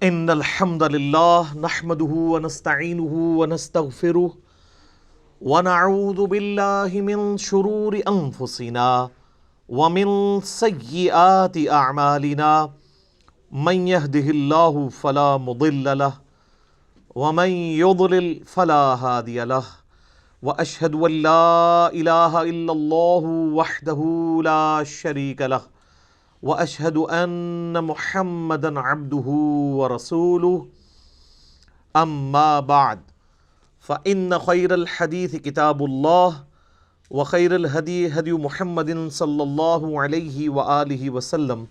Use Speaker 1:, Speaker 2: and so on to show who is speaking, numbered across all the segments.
Speaker 1: ان الحمد للہ نحمده ونستعینه ونستغفره ونعوذ باللہ من شرور انفسنا ومن سیئات اعمالنا من يهده اللہ فلا مضل له ومن يضلل فلا هادی له واشهد ان لا الہ الا اللہ وحدہ لا شریک له واشهد ان محمدا عبده ورسوله اما بعد فان خیر الحدیث کتاب اللہ وخیر الہدی ہدی محمد صلی اللہ علیہ وآلہ وسلم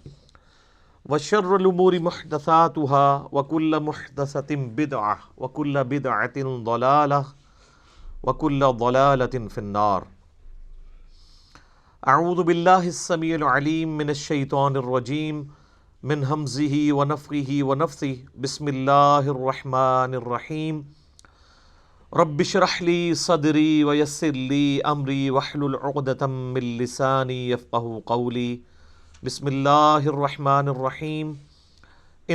Speaker 1: وشر الامور محدثاتها وكل محدثۃ بدعہ وكل بدعۃ ضلالہ وكل ضلالۃ فی النار۔ اعوذ باللہ السمیع العلیم من الشیطان الرجیم من ہمزہ ونفخہ ونفثہ بسم اللہ الرحمن الرحیم رب اشرح لی صدری ویسر لی امری واحلل عقدۃ من لسانی یفقہوا قولی بسم اللہ الرحمن الرحیم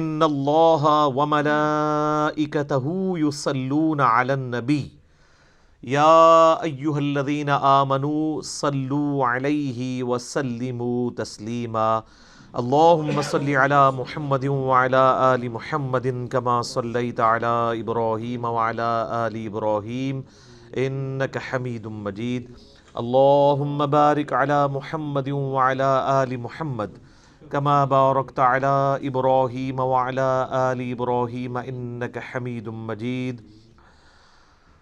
Speaker 1: ان اللہ وملائکتہ یصلون علی النبی یا ایہا الذین آمنوا صلوا علیہ وسلموا تسلیما اللہم صل علی محمد وعلی آل محمد کما صلیت علی ابراہیم وعلی آل ابراہیم انک حمید مجید اللہم بارک علی محمد وعلی آل محمد کما بارکت علی ابراہیم وعلی آل ابراہیم انک حمید مجید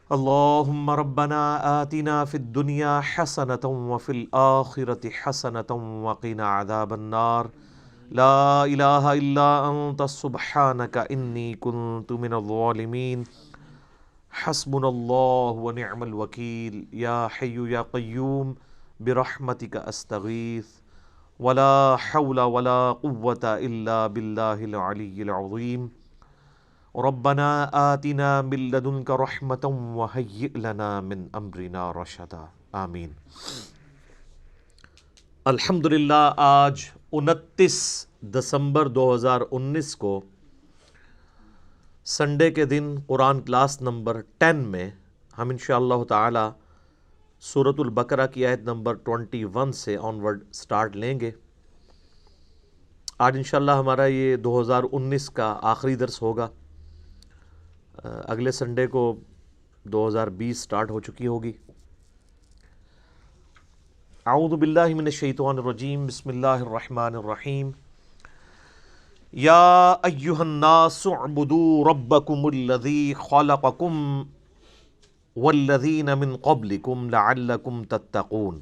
Speaker 1: اللہم ربنا آتنا فی الدنیا حسنة وفی الآخرة حسنة وقنا عذاب النار لا الہ الا انت سبحانک انی کنت من الظالمین حسبنا اللہ ونعم الوکیل یا حی یا قیوم برحمتک استغیث ولا حول ولا قوة الا باللہ العلی العظیم ربنا آتنا من لدنک رحمتا وہیئ لنا من امرنا رشدا آمین۔ الحمدللہ آج 29 دسمبر 2019 کو سنڈے کے دن قرآن کلاس نمبر 10 میں ہم انشاءاللہ تعالی سورۃ البقرہ کی آیت نمبر 21 سے آنورڈ سٹارٹ لیں گے۔ آج انشاءاللہ ہمارا یہ 2019 کا آخری درس ہوگا، اگلے سنڈے کو 2020 سٹارٹ ہو چکی ہوگی۔ اعوذ باللہ من الشیطان الرجیم بسم اللہ الرحمن الرحیم یا ایہا الناس اعبدوا ربکم الذی خلقکم والذین من قبلکم لعلکم تتقون۔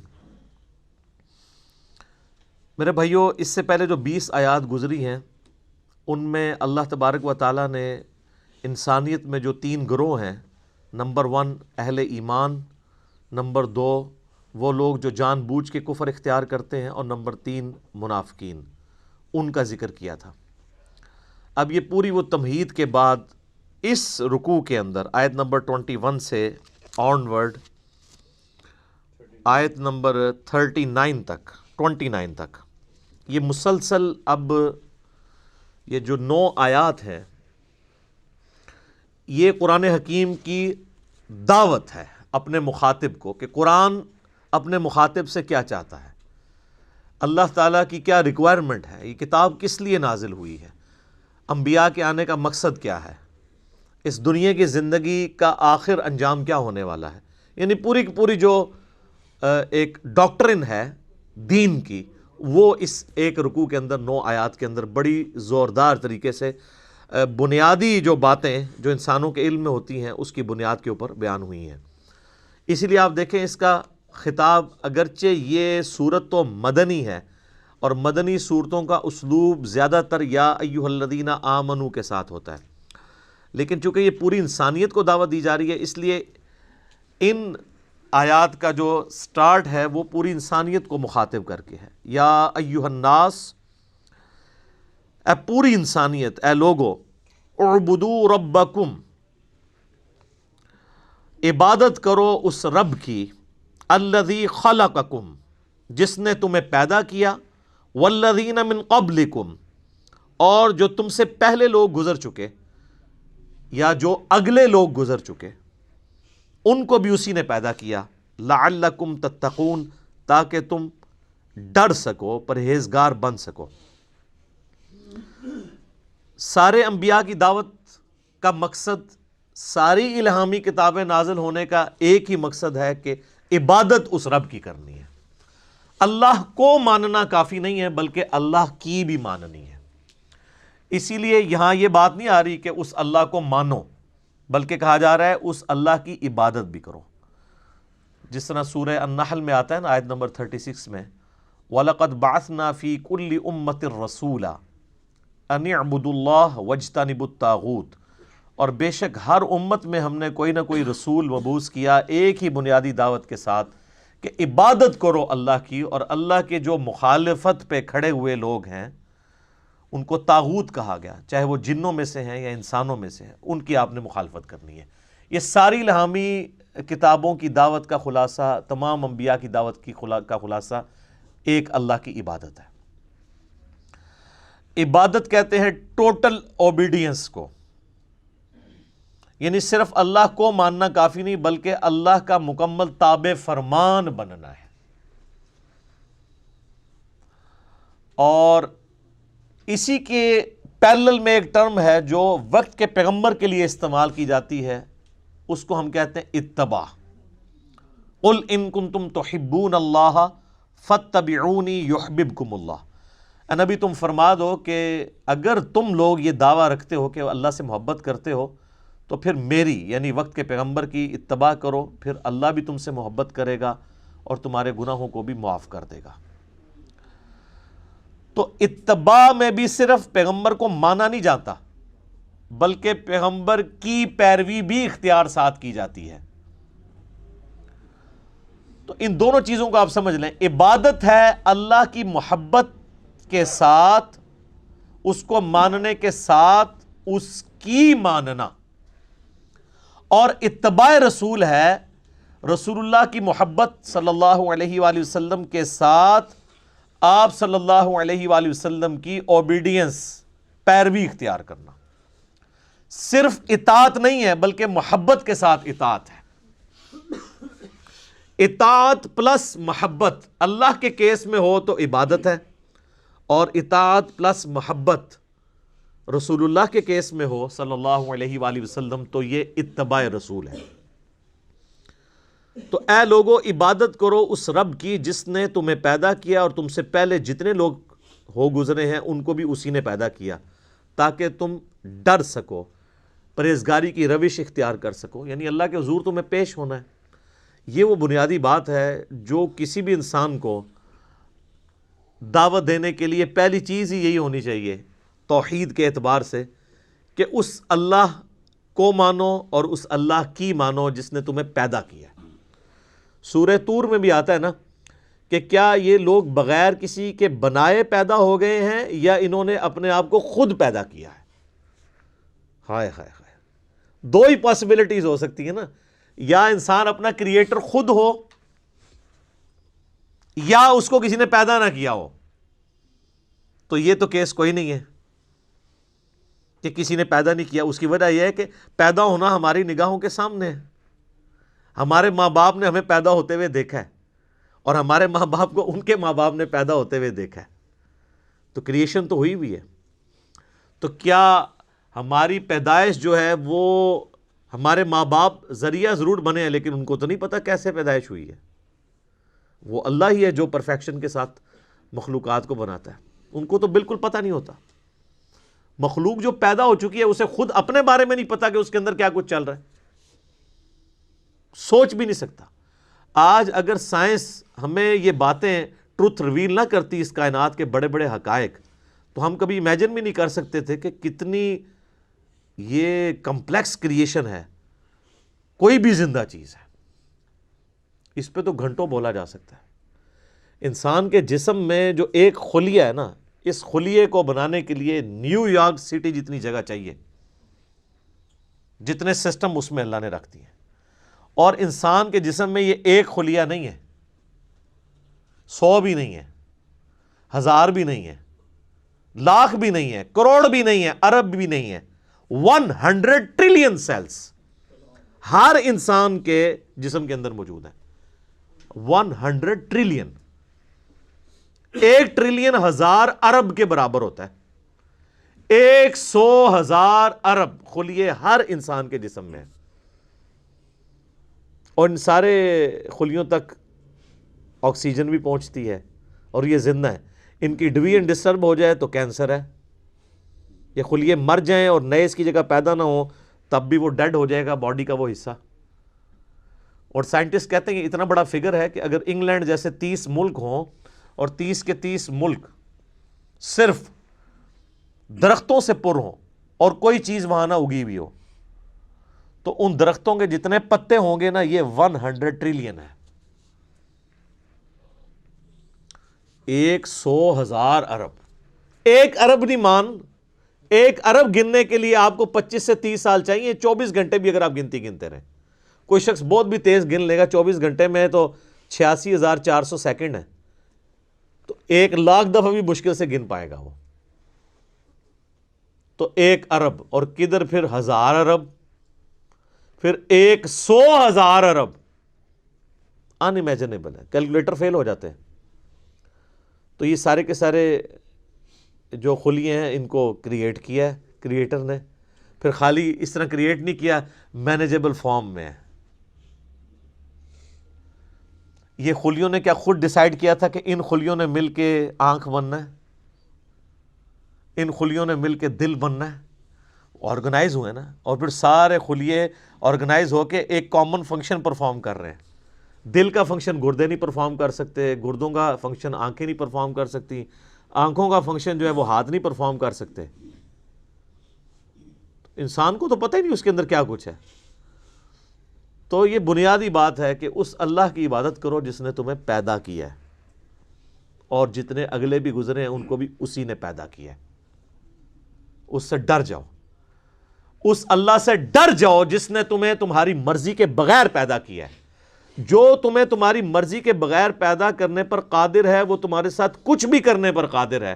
Speaker 1: میرے بھائیو، اس سے پہلے جو 20 آیات گزری ہیں ان میں اللہ تبارک و تعالیٰ نے انسانیت میں جو 3 گروہ ہیں، نمبر 1 اہل ایمان، نمبر 2 وہ لوگ جو جان بوجھ کے کفر اختیار کرتے ہیں، اور نمبر 3 منافقین، ان کا ذکر کیا تھا۔ اب یہ پوری وہ تمہید کے بعد اس رکوع کے اندر آیت نمبر 21 سے آنورڈ آیت نمبر 29 تک یہ مسلسل اب یہ جو 9 آیات ہیں یہ قرآن حکیم کی دعوت ہے اپنے مخاطب کو، کہ قرآن اپنے مخاطب سے کیا چاہتا ہے، اللہ تعالیٰ کی کیا ریکوائرمنٹ ہے، یہ کتاب کس لیے نازل ہوئی ہے، انبیاء کے آنے کا مقصد کیا ہے، اس دنیا کی زندگی کا آخر انجام کیا ہونے والا ہے۔ یعنی پوری کی پوری جو ایک ڈاکٹرن ہے دین کی، وہ اس ایک رکوع کے اندر 9 آیات کے اندر بڑی زوردار طریقے سے بنیادی جو باتیں جو انسانوں کے علم میں ہوتی ہیں اس کی بنیاد کے اوپر بیان ہوئی ہیں۔ اسی لیے آپ دیکھیں اس کا خطاب، اگرچہ یہ صورت تو مدنی ہے اور مدنی صورتوں کا اسلوب زیادہ تر یا ایھا الذین آمنوا کے ساتھ ہوتا ہے، لیکن چونکہ یہ پوری انسانیت کو دعوت دی جا رہی ہے اس لیے ان آیات کا جو سٹارٹ ہے وہ پوری انسانیت کو مخاطب کر کے ہے۔ یا ایھا الناس، اے پوری انسانیت، اے لوگو، اعبدوا ربکم، عبادت کرو اس رب کی، الذی خلقکم، جس نے تمہیں پیدا کیا، والذین من قبلکم، اور جو تم سے پہلے لوگ گزر چکے یا جو اگلے لوگ گزر چکے ان کو بھی اسی نے پیدا کیا، لعلکم تتقون، تاکہ تم ڈر سکو، پرہیزگار بن سکو۔ سارے انبیاء کی دعوت کا مقصد، ساری الہامی کتابیں نازل ہونے کا ایک ہی مقصد ہے کہ عبادت اس رب کی کرنی ہے۔ اللہ کو ماننا کافی نہیں ہے بلکہ اللہ کی بھی ماننی ہے۔ اسی لیے یہاں یہ بات نہیں آ رہی کہ اس اللہ کو مانو، بلکہ کہا جا رہا ہے اس اللہ کی عبادت بھی کرو، جس طرح سورہ النحل میں آتا ہے نا، آیت نمبر 36 میں، وَلَقَدْ بَعَثْنَا فِي كُلِّ أُمَّةٍ رَسُولًا أَنِ اعْبُدُوا اللَّهَ وَاجْتَنِبُوا الطَّاغُوتَ، اور بے شک ہر امت میں ہم نے کوئی نہ کوئی رسول مبعوث کیا ایک ہی بنیادی دعوت کے ساتھ کہ عبادت کرو اللہ کی، اور اللہ کے جو مخالفت پہ کھڑے ہوئے لوگ ہیں ان کو طاغوت کہا گیا، چاہے وہ جنوں میں سے ہیں یا انسانوں میں سے ہیں، ان کی آپ نے مخالفت کرنی ہے۔ یہ ساری الہامی کتابوں کی دعوت کا خلاصہ، تمام انبیاء کی دعوت کا خلاصہ ایک اللہ کی عبادت ہے۔ عبادت کہتے ہیں ٹوٹل اوبیڈینس کو، یعنی صرف اللہ کو ماننا کافی نہیں بلکہ اللہ کا مکمل تابع فرمان بننا ہے۔ اور اسی کے پیرلل میں ایک ٹرم ہے جو وقت کے پیغمبر کے لیے استعمال کی جاتی ہے، اس کو ہم کہتے ہیں اتباع۔ قل ان کنتم تحبون اللہ فاتبعونی یحببکم اللہ، اے نبی تم فرما دو کہ اگر تم لوگ یہ دعویٰ رکھتے ہو کہ اللہ سے محبت کرتے ہو تو پھر میری یعنی وقت کے پیغمبر کی اتباع کرو، پھر اللہ بھی تم سے محبت کرے گا اور تمہارے گناہوں کو بھی معاف کر دے گا۔ تو اتباع میں بھی صرف پیغمبر کو مانا نہیں جاتا بلکہ پیغمبر کی پیروی بھی اختیار ساتھ کی جاتی ہے۔ تو ان دونوں چیزوں کو آپ سمجھ لیں، عبادت ہے اللہ کی محبت کے ساتھ، اس کو ماننے کے ساتھ اس کی ماننا، اور اتباع رسول ہے رسول اللہ کی محبت صلی اللہ علیہ وآلہ وسلم کے ساتھ آپ صلی اللہ علیہ وآلہ وسلم کی اوبیڈینس، پیروی اختیار کرنا۔ صرف اطاعت نہیں ہے بلکہ محبت کے ساتھ اطاعت ہے۔ اطاعت پلس محبت اللہ کے کیس میں ہو تو عبادت ہے، اور اطاعت پلس محبت رسول اللہ کے کیس میں ہو صلی اللہ علیہ وآلہ وسلم تو یہ اتباع رسول ہے۔ تو اے لوگو عبادت کرو اس رب کی جس نے تمہیں پیدا کیا اور تم سے پہلے جتنے لوگ ہو گزرے ہیں ان کو بھی اسی نے پیدا کیا، تاکہ تم ڈر سکو، پرہیزگاری کی روش اختیار کر سکو، یعنی اللہ کے حضور تمہیں پیش ہونا ہے۔ یہ وہ بنیادی بات ہے جو کسی بھی انسان کو دعوت دینے کے لیے پہلی چیز ہی یہی ہونی چاہیے توحید کے اعتبار سے، کہ اس اللہ کو مانو اور اس اللہ کی مانو جس نے تمہیں پیدا کیا۔ سورہ طور میں بھی آتا ہے نا کہ کیا یہ لوگ بغیر کسی کے بنائے پیدا ہو گئے ہیں یا انہوں نے اپنے آپ کو خود پیدا کیا ہے؟ ہائے ہائے ہائے، دو ہی پاسبلٹیز ہو سکتی ہیں نا، یا انسان اپنا کریٹر خود ہو یا اس کو کسی نے پیدا نہ کیا ہو۔ تو یہ تو کیس کوئی نہیں ہے کہ کسی نے پیدا نہیں کیا۔ اس کی وجہ یہ ہے کہ پیدا ہونا ہماری نگاہوں کے سامنے ہے، ہمارے ماں باپ نے ہمیں پیدا ہوتے ہوئے دیکھا ہے اور ہمارے ماں باپ کو ان کے ماں باپ نے پیدا ہوتے ہوئے دیکھا ہے، تو کریشن تو ہوئی بھی ہے۔ تو کیا ہماری پیدائش جو ہے وہ ہمارے ماں باپ ذریعہ ضرور بنے ہیں لیکن ان کو تو نہیں پتہ کیسے پیدائش ہوئی ہے؟ وہ اللہ ہی ہے جو پرفیکشن کے ساتھ مخلوقات کو بناتا ہے، ان کو تو بالکل پتہ نہیں ہوتا۔ مخلوق جو پیدا ہو چکی ہے اسے خود اپنے بارے میں نہیں پتا کہ اس کے اندر کیا کچھ چل رہا ہے، سوچ بھی نہیں سکتا۔ آج اگر سائنس ہمیں یہ باتیں ٹروتھ ریویل نہ کرتی اس کائنات کے بڑے بڑے حقائق، تو ہم کبھی امیجن بھی نہیں کر سکتے تھے کہ کتنی یہ کمپلیکس کریشن ہے، کوئی بھی زندہ چیز ہے۔ اس پہ تو گھنٹوں بولا جا سکتا ہے۔ انسان کے جسم میں جو ایک خلیہ ہے نا، اس خلیے کو بنانے کے لیے نیو یارک سٹی جتنی جگہ چاہیے، جتنے سسٹم اس میں اللہ نے رکھ دیے، اور انسان کے جسم میں یہ ایک خلیہ نہیں ہے، 100 بھی نہیں ہے، 1000 بھی نہیں ہے، لاکھ بھی نہیں ہے، کروڑ بھی نہیں ہے، ارب بھی نہیں ہے، 100 ٹریلین سیلز ہر انسان کے جسم کے اندر موجود ہیں. 100 ٹریلین، 1 ٹریلین 1000 ارب کے برابر ہوتا ہے. 100,000 ارب خلیے ہر انسان کے جسم میں، اور ان سارے خلیوں تک آکسیجن بھی پہنچتی ہے اور یہ زندہ ہے. ان کی ڈویژن ڈسٹرب ہو جائے تو کینسر ہے. یہ خلیے مر جائیں اور نئے اس کی جگہ پیدا نہ ہو تب بھی وہ ڈیڈ ہو جائے گا باڈی کا وہ حصہ. اور سائنٹسٹ کہتے ہیں کہ اتنا بڑا فگر ہے کہ اگر انگلینڈ جیسے 30 ملک ہوں اور 30 کے 30 ملک صرف درختوں سے پر ہوں اور کوئی چیز وہاں نہ اگی ہوئی ہو تو ان درختوں کے جتنے پتے ہوں گے نا یہ 100 ٹریلین ہے. 100,000 ارب. 1 ارب نہیں مان، 1 ارب گننے کے لیے آپ کو 25 سے 30 سال چاہیے. 24 گھنٹے بھی اگر آپ گنتی گنتے رہیں، کوئی شخص بہت بھی تیز گن لے گا 24 گھنٹے میں تو 86,400 سیکنڈ ہے، تو 1,00,000 دفعہ بھی مشکل سے گن پائے گا وہ. تو 1 ارب اور کدھر پھر 1000 ارب، پھر 100,000 ارب. ان امیجنیبل ہے، کیلکولیٹر فیل ہو جاتے ہیں. تو یہ سارے کے سارے جو خلیے ہیں ان کو کریٹ کیا ہے کریٹر نے. پھر خالی اس طرح کریٹ نہیں کیا، مینیجیبل فارم میں ہے. یہ خلیوں نے کیا خود ڈیسائیڈ کیا تھا کہ ان خلیوں نے مل کے آنکھ بننا ہے، ان خلیوں نے مل کے دل بننا ہے؟ آرگنائز ہوئے نا، اور پھر سارے خلیے آرگنائز ہو کے ایک کامن فنکشن پرفارم کر رہے ہیں. دل کا فنکشن گردے نہیں پرفارم کر سکتے، گردوں کا فنکشن آنکھیں نہیں پرفارم کر سکتی، آنکھوں کا فنکشن جو ہے وہ ہاتھ نہیں پرفارم کر سکتے. انسان کو تو پتہ ہی نہیں اس کے اندر کیا کچھ ہے. تو یہ بنیادی بات ہے کہ اس اللہ کی عبادت کرو جس نے تمہیں پیدا کیا ہے، اور جتنے اگلے بھی گزرے ہیں ان کو بھی اسی نے پیدا کیا ہے. اس سے ڈر جاؤ، اس اللہ سے ڈر جاؤ جس نے تمہیں تمہاری مرضی کے بغیر پیدا کیا ہے. جو تمہیں تمہاری مرضی کے بغیر پیدا کرنے پر قادر ہے وہ تمہارے ساتھ کچھ بھی کرنے پر قادر ہے،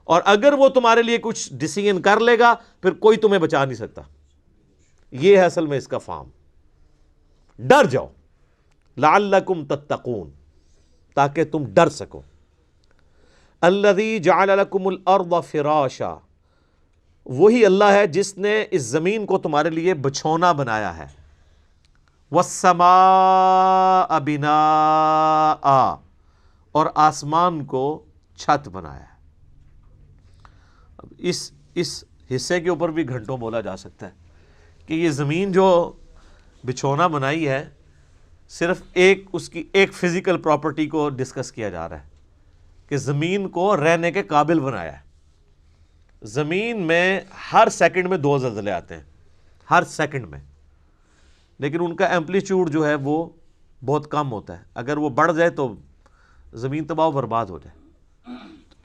Speaker 1: اور اگر وہ تمہارے لیے کچھ ڈیسیژن کر لے گا پھر کوئی تمہیں بچا نہیں سکتا. یہ ہے اصل میں اس کا فارم. ڈر جاؤ لعلکم تتقون، تاکہ تم ڈر سکو. الذی جعل لکم الارض فراشا، وہی اللہ ہے جس نے اس زمین کو تمہارے لیے بچھونا بنایا ہے. والسماء بناء، اور آسمان کو چھت بنایا ہے. اب اس حصے کے اوپر بھی گھنٹوں بولا جا سکتا ہے کہ یہ زمین جو بچھونا بنائی ہے صرف اس کی ایک فزیکل پراپرٹی کو ڈسکس کیا جا رہا ہے کہ زمین کو رہنے کے قابل بنایا ہے. زمین میں ہر سیکنڈ میں 2 زلزلے آتے ہیں، ہر سیکنڈ میں، لیکن ان کا ایمپلیٹیوڈ جو ہے وہ بہت کم ہوتا ہے. اگر وہ بڑھ جائے تو زمین تباہ و برباد ہو جائے.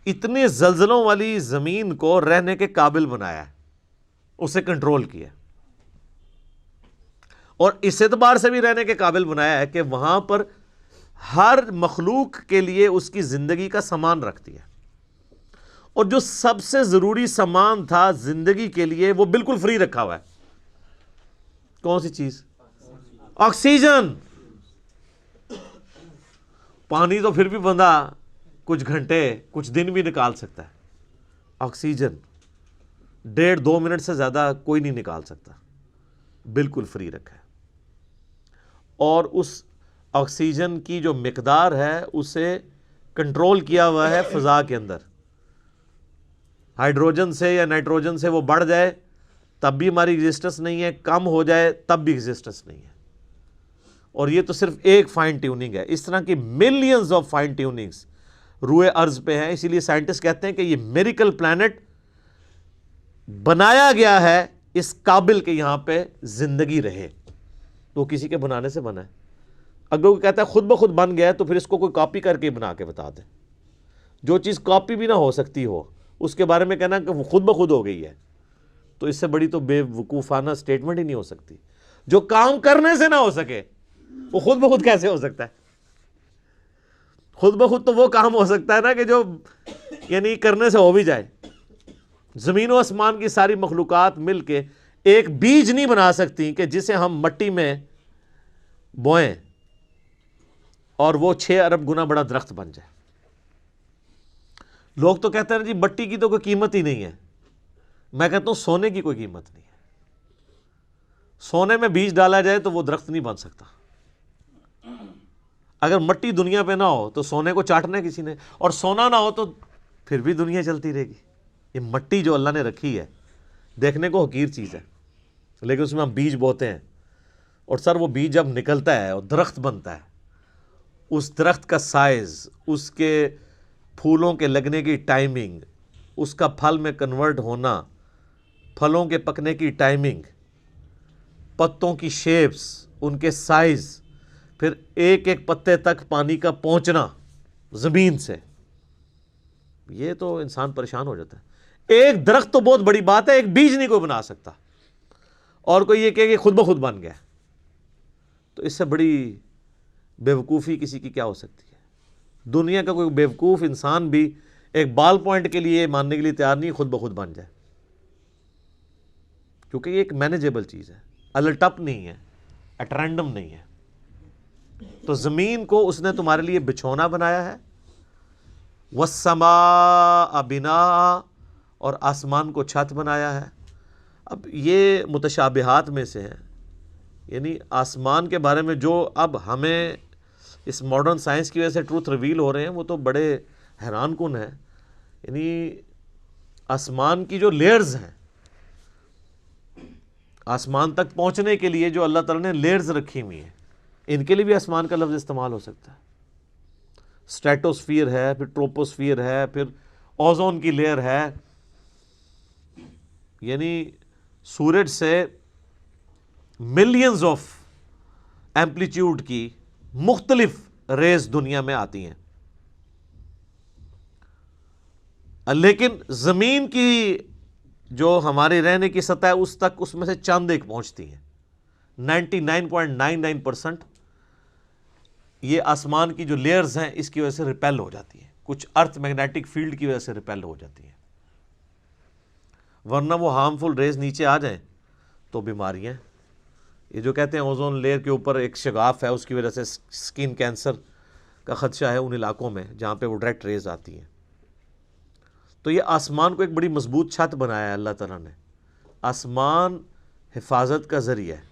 Speaker 1: اتنے زلزلوں والی زمین کو رہنے کے قابل بنایا ہے، اسے کنٹرول کیا، اور اس اعتبار سے بھی رہنے کے قابل بنایا ہے کہ وہاں پر ہر مخلوق کے لیے اس کی زندگی کا سامان رکھتی ہے. اور جو سب سے ضروری سامان تھا زندگی کے لیے وہ بالکل فری رکھا ہوا ہے. کون سی چیز؟ آکسیجن. پانی تو پھر بھی بندہ کچھ گھنٹے کچھ دن بھی نکال سکتا ہے، آکسیجن 1.5-2 منٹ سے زیادہ کوئی نہیں نکال سکتا، بالکل فری رکھا ہے. اور اس آکسیجن کی جو مقدار ہے اسے کنٹرول کیا ہوا ہے فضا کے اندر. ہائیڈروجن سے یا نائٹروجن سے وہ بڑھ جائے تب بھی ہماری ایگزسٹنس نہیں ہے، کم ہو جائے تب بھی ایگزسٹنس نہیں ہے. اور یہ تو صرف ایک فائن ٹیوننگ ہے، اس طرح کی ملینز آف فائن ٹیوننگز روئے ارض پہ ہیں. اسی لیے سائنٹسٹ کہتے ہیں کہ یہ میریکل پلانٹ بنایا گیا ہے اس قابل کہ یہاں پہ زندگی رہے. تو کسی کے بنانے سے بنا ہے. اگر وہ کہتا ہے خود بخود بن گیا ہے تو پھر اس کو کوئی کاپی کر کے بنا کے بتا دے. جو چیز کاپی بھی نہ ہو سکتی ہو اس کے بارے میں کہنا کہ وہ خود بخود ہو گئی ہے تو اس سے بڑی تو بے وقوفانہ سٹیٹمنٹ ہی نہیں ہو سکتی. جو کام کرنے سے نہ ہو سکے وہ خود بخود کیسے ہو سکتا ہے؟ خود بخود تو وہ کام ہو سکتا ہے نا کہ جو یعنی کرنے سے ہو بھی جائے. زمین و آسمان کی ساری مخلوقات مل کے ایک بیج نہیں بنا سکتی کہ جسے ہم مٹی میں بوئیں اور وہ 6 ارب گنا بڑا درخت بن جائے۔ لوگ تو کہتے ہیں جی مٹی کی تو کوئی قیمت ہی نہیں ہے، میں کہتا ہوں سونے کی کوئی قیمت نہیں ہے۔ سونے میں بیج ڈالا جائے تو وہ درخت نہیں بن سکتا۔ اگر مٹی دنیا پہ نہ ہو تو سونے کو چاٹنا ہے کسی نے، اور سونا نہ ہو تو پھر بھی دنیا چلتی رہے گی۔ یہ مٹی جو اللہ نے رکھی ہے دیکھنے کو حقیر چیز ہے، لیکن اس میں ہم بیج بوتے ہیں، اور سر وہ بیج جب نکلتا ہے اور درخت بنتا ہے، اس درخت کا سائز، اس کے پھولوں کے لگنے کی ٹائمنگ، اس کا پھل میں کنورٹ ہونا، پھلوں کے پکنے کی ٹائمنگ، پتوں کی شیپس، ان کے سائز، پھر ایک ایک پتے تک پانی کا پہنچنا زمین سے، یہ تو انسان پریشان ہو جاتا ہے۔ ایک درخت تو بہت بڑی بات ہے، ایک بیج نہیں کوئی بنا سکتا، اور کوئی یہ کہے کہ خود بخود بن گیا، تو اس سے بڑی بیوقوفی کسی کی کیا ہو سکتی ہے؟ دنیا کا کوئی بیوقوف انسان بھی ایک بال پوائنٹ کے لیے ماننے کے لیے تیار نہیں خود بخود بن جائے، کیونکہ یہ ایک مینیجیبل چیز ہے، الٹپ نہیں ہے، ایٹ رینڈم نہیں ہے۔ تو زمین کو اس نے تمہارے لیے بچھونا بنایا ہے، وَالسَّمَاءَ بِنَاءً، اور آسمان کو چھت بنایا ہے۔ اب یہ متشابہات میں سے ہیں، یعنی آسمان کے بارے میں جو اب ہمیں اس ماڈرن سائنس کی وجہ سے ٹروتھ ریویل ہو رہے ہیں وہ تو بڑے حیران کن ہیں۔ یعنی آسمان کی جو لیئرز ہیں، آسمان تک پہنچنے کے لیے جو اللہ تعالیٰ نے لیئرز رکھی ہوئی ہیں، ان کے لیے بھی آسمان کا لفظ استعمال ہو سکتا ہے۔ اسٹریٹوسفیئر ہے، پھر ٹروپوسفیئر ہے، پھر اوزون کی لیئر ہے، یعنی سورج سے ملینز آف ایمپلیٹیوڈ کی مختلف ریز دنیا میں آتی ہیں، لیکن زمین کی جو ہماری رہنے کی سطح ہے اس تک اس میں سے چند ایک پہنچتی ہیں۔ 99.99% یہ آسمان کی جو لیئرز ہیں اس کی وجہ سے ریپیل ہو جاتی ہیں، کچھ ارتھ میگنیٹک فیلڈ کی وجہ سے ریپیل ہو جاتی ہیں، ورنہ وہ ہارمفل ریز نیچے آ جائیں تو بیماریاں۔ یہ جو کہتے ہیں اوزون لیئر کے اوپر ایک شگاف ہے، اس کی وجہ سے سکن کینسر کا خدشہ ہے ان علاقوں میں جہاں پہ وہ ڈائریکٹ ریز آتی ہیں۔ تو یہ آسمان کو ایک بڑی مضبوط چھت بنایا ہے اللہ تعالیٰ نے۔ آسمان حفاظت کا ذریعہ ہے،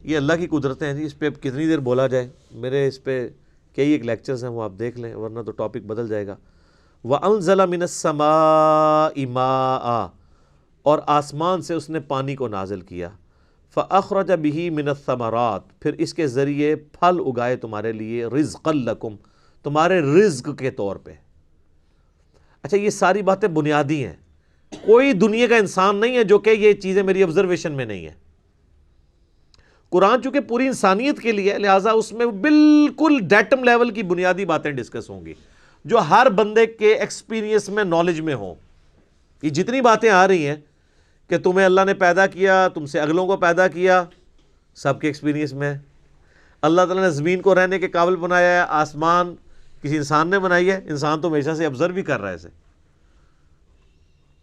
Speaker 1: یہ اللہ کی قدرتیں ہیں جی، اس پہ کتنی دیر بولا جائے، میرے اس پہ کئی ایک لیکچرز ہیں، وہ آپ دیکھ لیں ورنہ تو ٹاپک بدل جائے گا۔ وَأَنزَلَ مِنَ السَّمَاءِ مَاءً، اور آسمان سے اس نے پانی کو نازل کیا، فَأَخْرَجَ بِهِ مِنَ الثَّمَرَاتِ، پھر اس کے ذریعے پھل اگائے تمہارے لیے، رِزْقًا لَكُمْ، تمہارے رزق کے طور پہ۔ اچھا یہ ساری باتیں بنیادی ہیں، کوئی دنیا کا انسان نہیں ہے جو کہ یہ چیزیں میری آبزرویشن میں نہیں ہیں۔ قرآن چونکہ پوری انسانیت کے لیے ہے، لہٰذا اس میں بالکل ڈیٹم لیول کی بنیادی باتیں ڈسکس ہوں گی جو ہر بندے کے ایکسپیرینس میں، نالج میں ہوں۔ یہ جتنی باتیں آ رہی ہیں کہ تمہیں اللہ نے پیدا کیا، تم سے اگلوں کو پیدا کیا، سب کے ایکسپیرینس میں ہے۔ اللہ تعالیٰ نے زمین کو رہنے کے قابل بنایا ہے، آسمان کسی انسان نے بنائی ہے، انسان تو ہمیشہ سے آبزرو ہی کر رہا ہے اسے،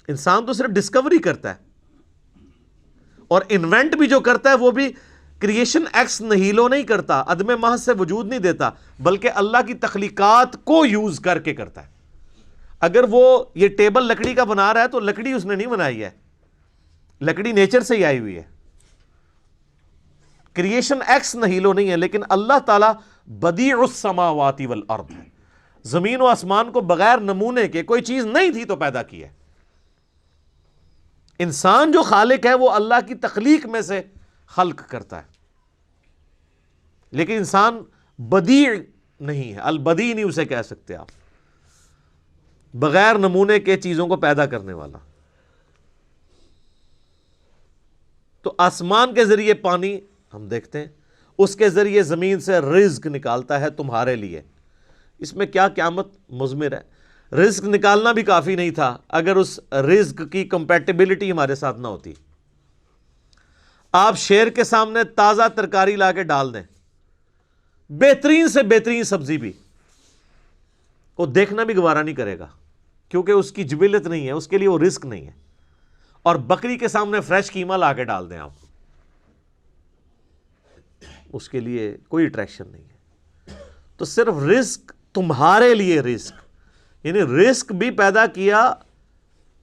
Speaker 1: انسان تو صرف ڈسکوری کرتا ہے، اور انوینٹ بھی جو کرتا ہے وہ بھی کریشن ایکس نہیلو نہیں کرتا، عدم محض سے وجود نہیں دیتا، بلکہ اللہ کی تخلیقات کو یوز کر کے کرتا ہے۔ اگر وہ یہ ٹیبل لکڑی کا بنا رہا ہے تو لکڑی اس نے نہیں بنائی ہے، لکڑی نیچر سے ہی آئی ہوئی ہے، کریشن ایکس نہیلو نہیں ہے، لیکن اللہ تعالیٰ بدیع السماوات والارض ہے، زمین و آسمان کو بغیر نمونے کے، کوئی چیز نہیں تھی تو پیدا کی ہے۔ انسان جو خالق ہے وہ اللہ کی تخلیق میں سے خلق کرتا ہے، لیکن انسان بدیع نہیں ہے، البدیع نہیں اسے کہہ سکتے آپ، بغیر نمونے کے چیزوں کو پیدا کرنے والا۔ تو آسمان کے ذریعے پانی ہم دیکھتے ہیں، اس کے ذریعے زمین سے رزق نکالتا ہے تمہارے لیے۔ اس میں کیا قیامت مضمر ہے، رزق نکالنا بھی کافی نہیں تھا اگر اس رزق کی کمپیٹیبلٹی ہمارے ساتھ نہ ہوتی۔ آپ شیر کے سامنے تازہ ترکاری لا کے ڈال دیں، بہترین سے بہترین سبزی بھی، وہ دیکھنا بھی گوارا نہیں کرے گا کیونکہ اس کی جبلت نہیں ہے، اس کے لیے وہ رزق نہیں ہے. اور بکری کے سامنے فریش قیمہ لا کے ڈال دیں آپ، اس کے لیے کوئی اٹریکشن نہیں ہے. تو صرف رزق تمہارے لیے رزق، یعنی رزق بھی پیدا کیا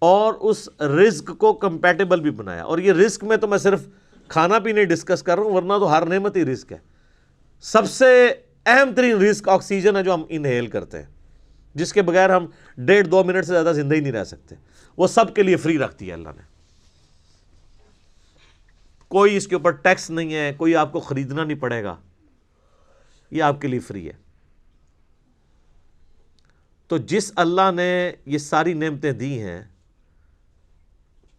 Speaker 1: اور اس رزق کو کمپیٹیبل بھی بنایا. اور یہ رزق میں تو میں صرف کھانا پینے ڈسکس کر رہا ہوں، ورنہ تو ہر نعمت ہی رزق ہے. سب سے اہم ترین رزق آکسیجن ہے جو ہم انہیل کرتے ہیں، جس کے بغیر ہم 1.5-2 منٹ سے زیادہ زندہ ہی نہیں رہ سکتے. وہ سب کے لیے فری رکھتی ہے اللہ نے، کوئی اس کے اوپر ٹیکس نہیں ہے، کوئی آپ کو خریدنا نہیں پڑے گا، یہ آپ کے لیے فری ہے. تو جس اللہ نے یہ ساری نعمتیں دی ہیں،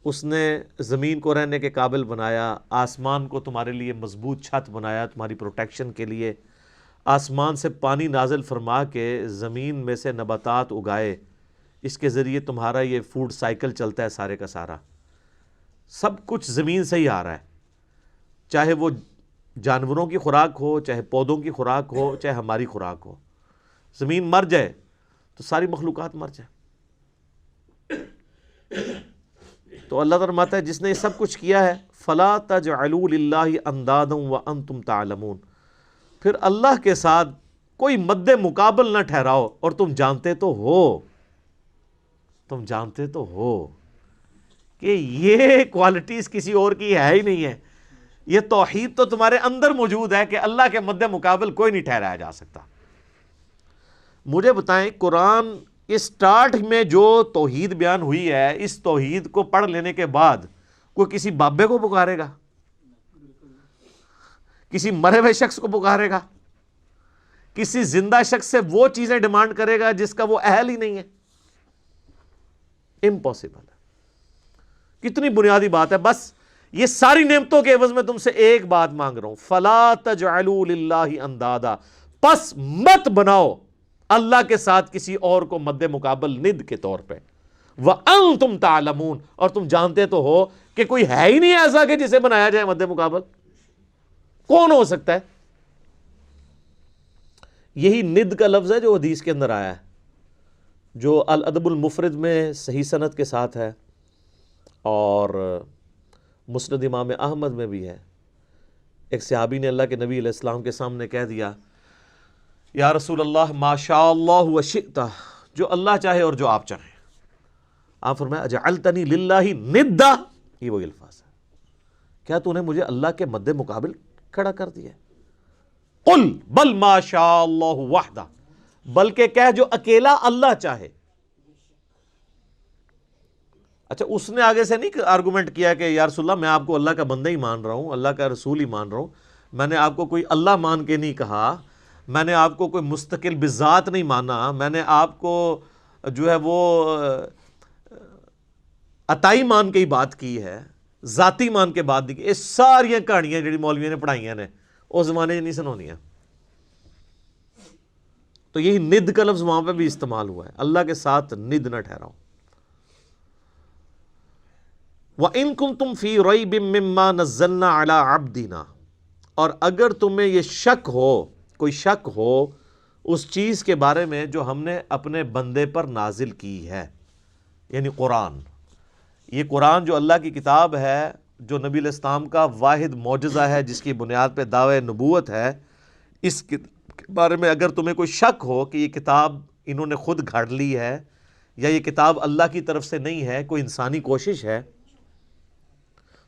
Speaker 1: اس نے زمین کو رہنے کے قابل بنایا، آسمان کو تمہارے لیے مضبوط چھت بنایا تمہاری پروٹیکشن کے لیے، آسمان سے پانی نازل فرما کے زمین میں سے نباتات اگائے، اس کے ذریعے تمہارا یہ فوڈ سائیکل چلتا ہے سارے کا سارا. سب کچھ زمین سے ہی آ رہا ہے، چاہے وہ جانوروں کی خوراک ہو، چاہے پودوں کی خوراک ہو، چاہے ہماری خوراک ہو. زمین مر جائے تو ساری مخلوقات مر جائے. تو اللہ تعالیٰ فرماتا ہے جس نے یہ سب کچھ کیا ہے، فَلَا تَجْعَلُوا لِلَّهِ أَنْدَادًا وَأَنْتُمْ تَعْلَمُونَ، پھر اللہ کے ساتھ کوئی مد مقابل نہ ٹھہراؤ اور تم جانتے تو ہو، تم جانتے تو ہو کہ یہ کوالٹیز کسی اور کی ہے ہی نہیں ہے. یہ توحید تو تمہارے اندر موجود ہے کہ اللہ کے مد مقابل کوئی نہیں ٹھہرایا جا سکتا. مجھے بتائیں، قرآن اسٹارٹ میں جو توحید بیان ہوئی ہے، اس توحید کو پڑھ لینے کے بعد کوئی کسی بابے کو پکارے گا؟ کسی مرے ہوئے شخص کو پکارے گا؟ کسی زندہ شخص سے وہ چیزیں ڈیمانڈ کرے گا جس کا وہ اہل ہی نہیں ہے؟ امپاسبل ہے. کتنی بنیادی بات ہے. بس یہ ساری نعمتوں کے عوض میں تم سے ایک بات مانگ رہا ہوں، فَلَا تَجْعَلُوا لِلَّهِ أَنْدَادًا، پس مت بناؤ اللہ کے ساتھ کسی اور کو مد مقابل ند کے طور پہ. وَأَنْتُمْ تَعْلَمُونَ، اور تم جانتے تو ہو کہ کوئی ہے ہی نہیں ایسا کہ جسے بنایا جائے مد مقابل. کون ہو سکتا ہے؟ یہی ند کا لفظ ہے جو حدیث کے اندر آیا ہے، جو الادب المفرد میں صحیح سند کے ساتھ ہے، اور مسند امام احمد میں بھی ہے. ایک صحابی نے اللہ کے نبی علیہ السلام کے سامنے کہہ دیا، یا رسول اللہ ما شاء اللہ وشئت، جو اللہ چاہے اور جو آپ چاہیں. آپ فرمایا اجعلتنی للہ ندا، یہ وہی الفاظ ہے، کیا تو نے مجھے اللہ کے مد مقابل کھڑا کر دیا؟ قل بل ما شاء اللہ وحدہ، بلکہ کہہ جو اکیلا اللہ چاہے. اچھا، اس نے آگے سے نہیں آرگومنٹ کیا کہ یا رسول اللہ میں آپ کو اللہ کا بندہ ہی مان رہا ہوں، اللہ کا رسول ہی مان رہا ہوں، میں نے آپ کو کوئی اللہ مان کے نہیں کہا، میں نے آپ کو کوئی مستقل بذات نہیں مانا، میں نے آپ کو جو ہے وہ عطائی مان کے ہی بات کی ہے، ذاتی مان کے بات دی. یہ ساری کہانیاں جڑی مولویوں نے پڑھائیاں نے اس زمانے نہیں سنونیاں. تو یہی ند کا لفظ وہاں پہ بھی استعمال ہوا ہے، اللہ کے ساتھ ند نہ ٹھہراؤ. وَإِن كُنتُمْ فِي رَيْبٍ مِّمَّا نَزَّلْنَا عَلَىٰ عَبْدِنَا، اور اگر تمہیں یہ شک ہو، کوئی شک ہو اس چیز کے بارے میں جو ہم نے اپنے بندے پر نازل کی ہے، یعنی قرآن. یہ قرآن جو اللہ کی کتاب ہے، جو نبی علیہ السلام کا واحد معجزہ ہے، جس کی بنیاد پہ دعوی نبوت ہے، اس کے بارے میں اگر تمہیں کوئی شک ہو کہ یہ کتاب انہوں نے خود گھڑ لی ہے یا یہ کتاب اللہ کی طرف سے نہیں ہے، کوئی انسانی کوشش ہے،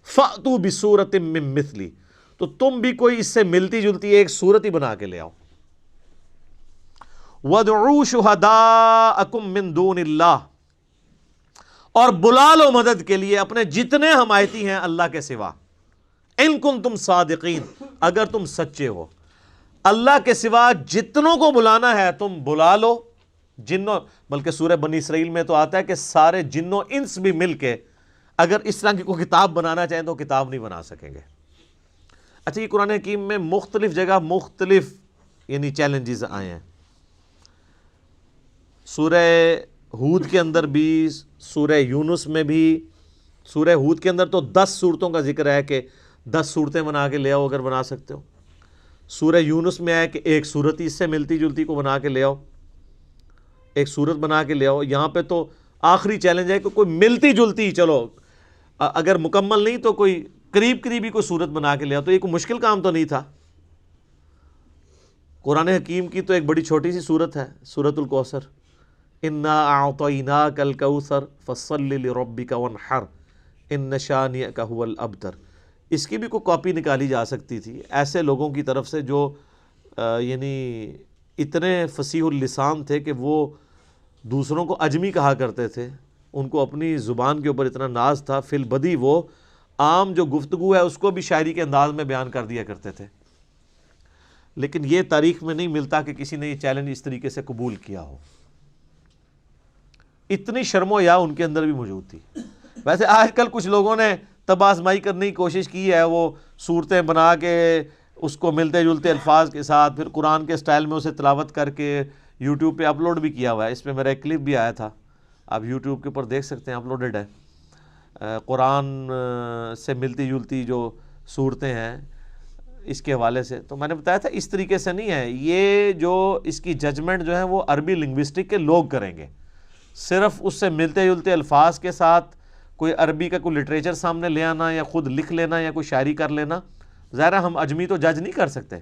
Speaker 1: فَأْتُوا بِسُورَةٍ مِّن مِّثْلِهِ، تو تم بھی کوئی اس سے ملتی جلتی ایک صورت ہی بنا کے لے آؤ. وَادْعُوا شُهَدَاءَكُم مِّن دُونِ اللَّهِ، اور بلا لو مدد کے لیے اپنے جتنے حمایتی ہیں اللہ کے سوا. ان کنتم صادقین، اگر تم سچے ہو. اللہ کے سوا جتنوں کو بلانا ہے تم بلا لو. جنوں، بلکہ سورہ بنی اسرائیل میں تو آتا ہے کہ سارے جنوں انس بھی مل کے اگر اس طرح کی کوئی کتاب بنانا چاہیں تو کتاب نہیں بنا سکیں گے. اچھا، یہ قرآن حکیم میں مختلف جگہ مختلف یعنی چیلنجز آئے ہیں. سورہ ہود کے اندر بھی، سورہ یونس میں بھی. سورہ ہود کے اندر تو 10 صورتوں کا ذکر ہے کہ 10 صورتیں بنا کے لے آؤ اگر بنا سکتے ہو. سورہ یونس میں ہے کہ ایک صورت ہی اس سے ملتی جلتی کو بنا کے لے آؤ، ایک صورت بنا کے لے آؤ. یہاں پہ تو آخری چیلنج ہے کہ کوئی ملتی جلتی، چلو اگر مکمل نہیں تو کوئی قریب قریبی کوئی صورت بنا کے لیا، تو یہ کوئی مشکل کام تو نہیں تھا۔ قرآن حکیم کی تو ایک بڑی چھوٹی سی صورت ہے، سورۃ الکوثر، انا اعطیناک الکوثر فصل لربک وانحر ان شانئک ھو الابتر۔ اس کی بھی کوئی کاپی نکالی جا سکتی تھی ایسے لوگوں کی طرف سے جو یعنی اتنے فصیح اللسان تھے کہ وہ دوسروں کو اجمی کہا کرتے تھے، ان کو اپنی زبان کے اوپر اتنا ناز تھا، فی البدی وہ عام جو گفتگو ہے اس کو بھی شاعری کے انداز میں بیان کر دیا کرتے تھے۔ لیکن یہ تاریخ میں نہیں ملتا کہ کسی نے یہ چیلنج اس طریقے سے قبول کیا ہو۔ اتنی شرم و حیا ان کے اندر بھی موجود تھی۔ ویسے آج کل کچھ لوگوں نے طب آزمائی کرنے کی کوشش کی ہے، وہ صورتیں بنا کے اس کو ملتے جلتے الفاظ کے ساتھ پھر قرآن کے سٹائل میں اسے تلاوت کر کے یوٹیوب پہ اپلوڈ بھی کیا ہوا ہے۔ اس پہ میرا ایک کلپ بھی آیا تھا، آپ یوٹیوب کے اوپر دیکھ سکتے ہیں، اپلوڈڈ ہے۔ قرآن سے ملتی جلتی جو صورتیں ہیں اس کے حوالے سے، تو میں نے بتایا تھا اس طریقے سے نہیں ہے یہ، جو اس کی ججمنٹ جو ہے وہ عربی لنگوسٹک کے لوگ کریں گے۔ صرف اس سے ملتے جلتے الفاظ کے ساتھ کوئی عربی کا کوئی لٹریچر سامنے لے آنا یا خود لکھ لینا یا کوئی شاعری کر لینا، ظاہر ہم اجمی تو جج نہیں کر سکتے۔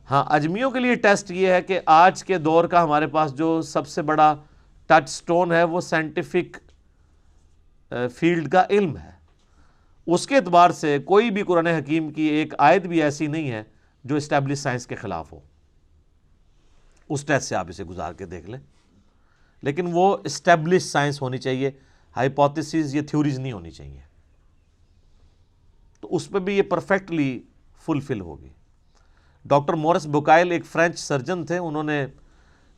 Speaker 1: ہاں، اجمیوں کے لیے ٹیسٹ یہ ہے کہ آج کے دور کا ہمارے پاس جو سب سے بڑا ٹچ سٹون ہے وہ سائنٹیفک فیلڈ کا علم ہے۔ اس کے اعتبار سے کوئی بھی قرآن حکیم کی ایک آیت بھی ایسی نہیں ہے جو اسٹیبلش سائنس کے خلاف ہو۔ اس ٹیسٹ سے آپ اسے گزار کے دیکھ لیں، لیکن وہ اسٹیبلش سائنس ہونی چاہیے، ہائپوتھیسز یا تھیوریز نہیں ہونی چاہیے، تو اس پہ بھی یہ پرفیکٹلی فلفل ہوگی۔ ڈاکٹر مورس بوکائل ایک فرینچ سرجن تھے، انہوں نے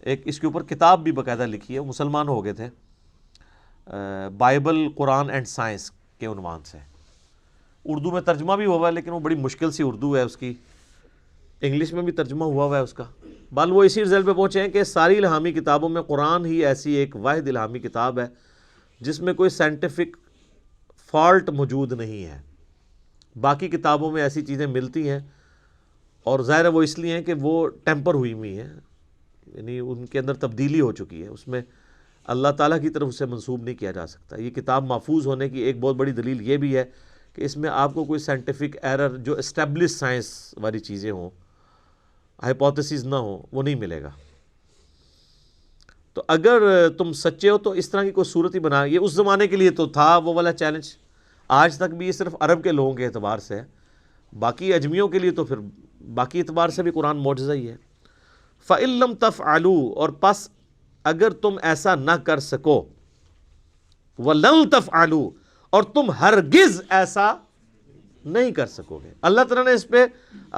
Speaker 1: ایک اس کے اوپر کتاب بھی باقاعدہ لکھی ہے، مسلمان ہو گئے تھے، بائبل، قرآن اینڈ سائنس کے عنوان سے۔ اردو میں ترجمہ بھی ہوا ہے لیکن وہ بڑی مشکل سی اردو ہے اس کی، انگلش میں بھی ترجمہ ہوا ہے اس کا۔ بل وہ اسی رزلٹ پہ پہنچے ہیں کہ ساری الہامی کتابوں میں قرآن ہی ایسی ایک واحد الہامی کتاب ہے جس میں کوئی سائنٹیفک فالٹ موجود نہیں ہے۔ باقی کتابوں میں ایسی چیزیں ملتی ہیں، اور ظاہر ہے وہ اس لیے ہیں کہ وہ ٹیمپر ہوئی ہیں، یعنی ان کے اندر تبدیلی ہو چکی ہے، اس میں اللہ تعالیٰ کی طرف اسے منسوب نہیں کیا جا سکتا۔ یہ کتاب محفوظ ہونے کی ایک بہت بڑی دلیل یہ بھی ہے کہ اس میں آپ کو کوئی سائنٹیفک ایرر جو اسٹیبلش سائنس والی چیزیں ہوں، ہائپوتھیسز نہ ہوں، وہ نہیں ملے گا۔ تو اگر تم سچے ہو تو اس طرح کی کوئی صورت ہی بنا، یہ اس زمانے کے لیے تو تھا وہ والا چیلنج، آج تک بھی یہ صرف عرب کے لوگوں کے اعتبار سے ہے، باقی اجمیوں کے لیے تو پھر باقی اعتبار سے بھی قرآن معجزہ ہی ہے۔ فَإِن لَمْ تَفْعَلُوا، اور پس اگر تم ایسا نہ کر سکو، وَلَن تَفْعَلُوا، اور تم ہرگز ایسا نہیں کر سکو گے۔ اللہ تعالیٰ نے اس پہ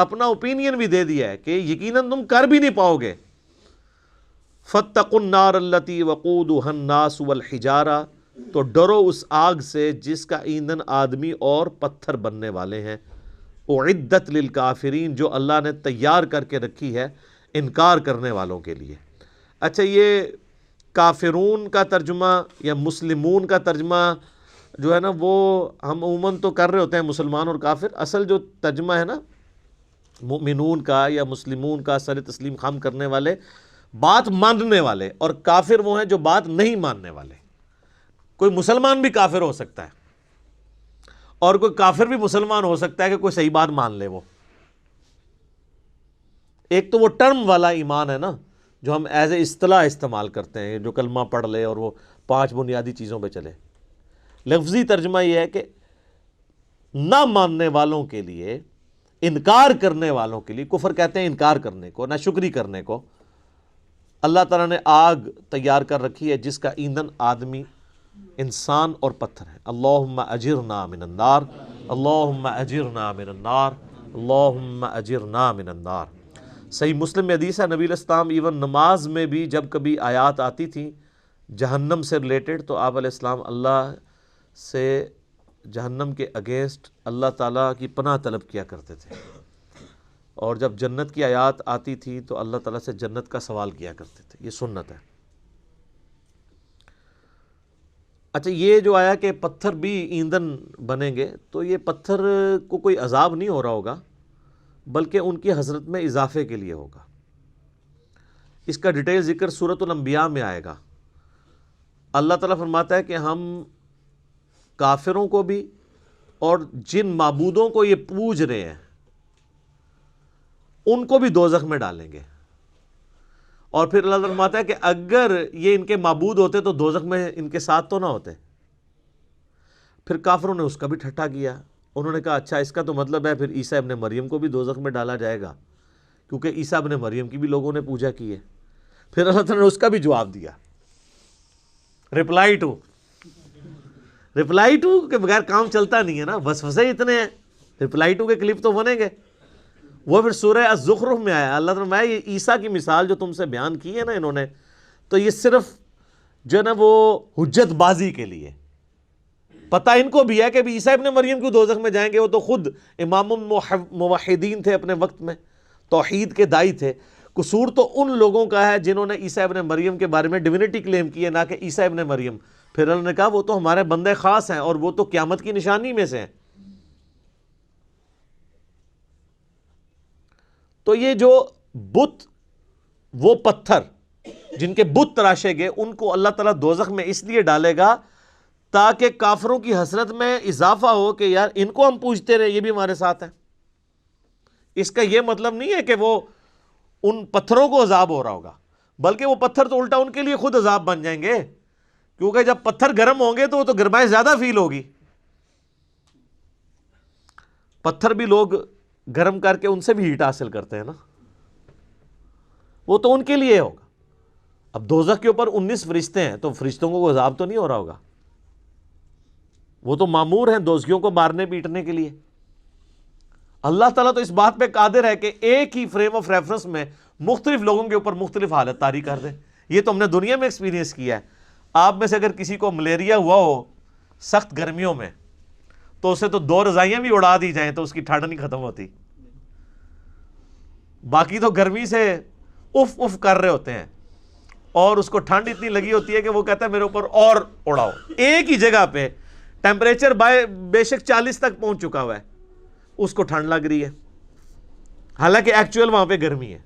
Speaker 1: اپنا اوپینین بھی دے دیا ہے کہ یقیناً تم کر بھی نہیں پاؤ گے۔ فَاتَّقُوا النَّارَ الَّتِي وَقُودُهَا النَّاسُ وَالْحِجَارَةُ، تو ڈرو اس آگ سے جس کا ایندھن آدمی اور پتھر بننے والے ہیں۔ اعدت للکافرین، جو اللہ نے تیار کر کے رکھی ہے انکار کرنے والوں کے لیے۔ اچھا، یہ کافرون کا ترجمہ یا مسلمون کا ترجمہ جو ہے نا، وہ ہم عموماً تو کر رہے ہوتے ہیں مسلمان اور کافر، اصل جو ترجمہ ہے نا مؤمنون کا یا مسلمون کا، سر تسلیم خم کرنے والے، بات ماننے والے، اور کافر وہ ہیں جو بات نہیں ماننے والے۔ کوئی مسلمان بھی کافر ہو سکتا ہے، اور کوئی کافر بھی مسلمان ہو سکتا ہے کہ کوئی صحیح بات مان لے۔ وہ ایک تو وہ ٹرم والا ایمان ہے نا جو ہم ایز اے اصطلاح استعمال کرتے ہیں، جو کلمہ پڑھ لے اور وہ 5 بنیادی چیزوں پہ چلے۔ لفظی ترجمہ یہ ہے کہ نہ ماننے والوں کے لیے، انکار کرنے والوں کے لیے، کفر کہتے ہیں انکار کرنے کو، نہ شکری کرنے کو، اللہ تعالیٰ نے آگ تیار کر رکھی ہے جس کا ایندھن آدمی، انسان اور پتھر ہے۔ اللہم اجرنا من النار، اللہم اجرنا من النار، اللہم اجرنا من النار۔ صحیح مسلم میں حدیث ہے، نبی علیہ السلام ایون نماز میں بھی جب کبھی آیات آتی تھیں جہنم سے ریلیٹڈ تو آپ علیہ السلام اللہ سے جہنم کے اگینسٹ اللہ تعالیٰ کی پناہ طلب کیا کرتے تھے، اور جب جنت کی آیات آتی تھی تو اللہ تعالیٰ سے جنت کا سوال کیا کرتے تھے۔ یہ سنت ہے۔ اچھا، یہ جو آیا کہ پتھر بھی ایندھن بنیں گے، تو یہ پتھر کو کوئی عذاب نہیں ہو رہا ہوگا، بلکہ ان کی حسرت میں اضافے کے لیے ہوگا۔ اس کا ڈیٹیل ذکر سورۃ الانبیاء میں آئے گا اللہ تعالیٰ فرماتا ہے کہ ہم کافروں کو بھی اور جن معبودوں کو یہ پوج رہے ہیں ان کو بھی دوزخ میں ڈالیں گے. اور پھر اللہ تعالیٰ فرماتا ہے کہ اگر یہ ان کے معبود ہوتے تو دوزخ میں ان کے ساتھ تو نہ ہوتے. پھر کافروں نے اس کا بھی ٹھٹھا کیا. انہوں نے کہا اچھا اس کا تو مطلب ہے پھر عیسیٰ ابن مریم کو بھی دوزخ میں ڈالا جائے گا، کیونکہ عیسیٰ ابن مریم کی بھی لوگوں نے پوجا کی ہے. پھر اللہ تعالیٰ نے اس کا بھی جواب دیا. ریپلائی ٹو کے بغیر کام چلتا نہیں ہے نا، وسوسے اتنے ہیں. ریپلائی ٹو کے کلپ تو بنیں گے. وہ پھر سورہ الزخرف میں آیا. اللہ تعالیٰ نے یہ عیسیٰ کی مثال جو تم سے بیان کی ہے نا انہوں نے، تو یہ صرف جو ہے نا وہ حجت بازی کے لیے. پتہ ان کو بھی ہے کہ عیسیٰ ابن مریم کیوں دوزخ میں جائیں گے، وہ تو خود امام موحدین تھے اپنے وقت میں، توحید کے دائی تھے. قصور تو ان لوگوں کا ہے جنہوں نے عیسیٰ ابن مریم کے بارے میں ڈیوینٹی کلیم کی ہے، نہ کہ عیسیٰ ابن مریم. پھر انہوں نے کہا وہ تو ہمارے بندے خاص ہیں اور وہ تو قیامت کی نشانی میں سے ہیں. تو یہ جو بت، وہ پتھر جن کے بت تراشے گئے، ان کو اللہ تعالیٰ دوزخ میں اس لیے ڈالے گا تاکہ کافروں کی حسرت میں اضافہ ہو کہ یار ان کو ہم پوجتے رہے، یہ بھی ہمارے ساتھ ہیں. اس کا یہ مطلب نہیں ہے کہ وہ ان پتھروں کو عذاب ہو رہا ہوگا، بلکہ وہ پتھر تو الٹا ان کے لیے خود عذاب بن جائیں گے، کیونکہ جب پتھر گرم ہوں گے تو وہ تو گرمائی زیادہ فیل ہوگی. پتھر بھی لوگ گرم کر کے ان سے بھی ہیٹ حاصل کرتے ہیں نا، وہ تو ان کے لیے ہوگا. اب دوزخ کے اوپر 19 فرشتے ہیں تو فرشتوں کو عذاب تو نہیں ہو رہا ہوگا، وہ تو مامور ہیں دوزخیوں کو مارنے پیٹنے کے لیے. اللہ تعالیٰ تو اس بات پہ قادر ہے کہ ایک ہی فریم آف ریفرنس میں مختلف لوگوں کے اوپر مختلف حالت طاری کر دے. یہ تو ہم نے دنیا میں ایکسپیرینس کیا ہے. آپ میں سے اگر کسی کو ملیریا ہوا ہو سخت گرمیوں میں تو اسے تو 2 رضائیاں بھی اڑا دی جائیں تو اس کی ٹھنڈ نہیں ختم ہوتی. باقی تو گرمی سے اف اف کر رہے ہوتے ہیں اور اس کو ٹھنڈ اتنی لگی ہوتی ہے کہ وہ کہتا ہے میرے اوپر اور اڑاؤ. ایک ہی جگہ پہ ٹیمپریچر بے شک 40 تک پہنچ چکا ہوا ہے، اس کو ٹھنڈ لگ رہی ہے، حالانکہ ایکچوئل وہاں پہ گرمی ہے.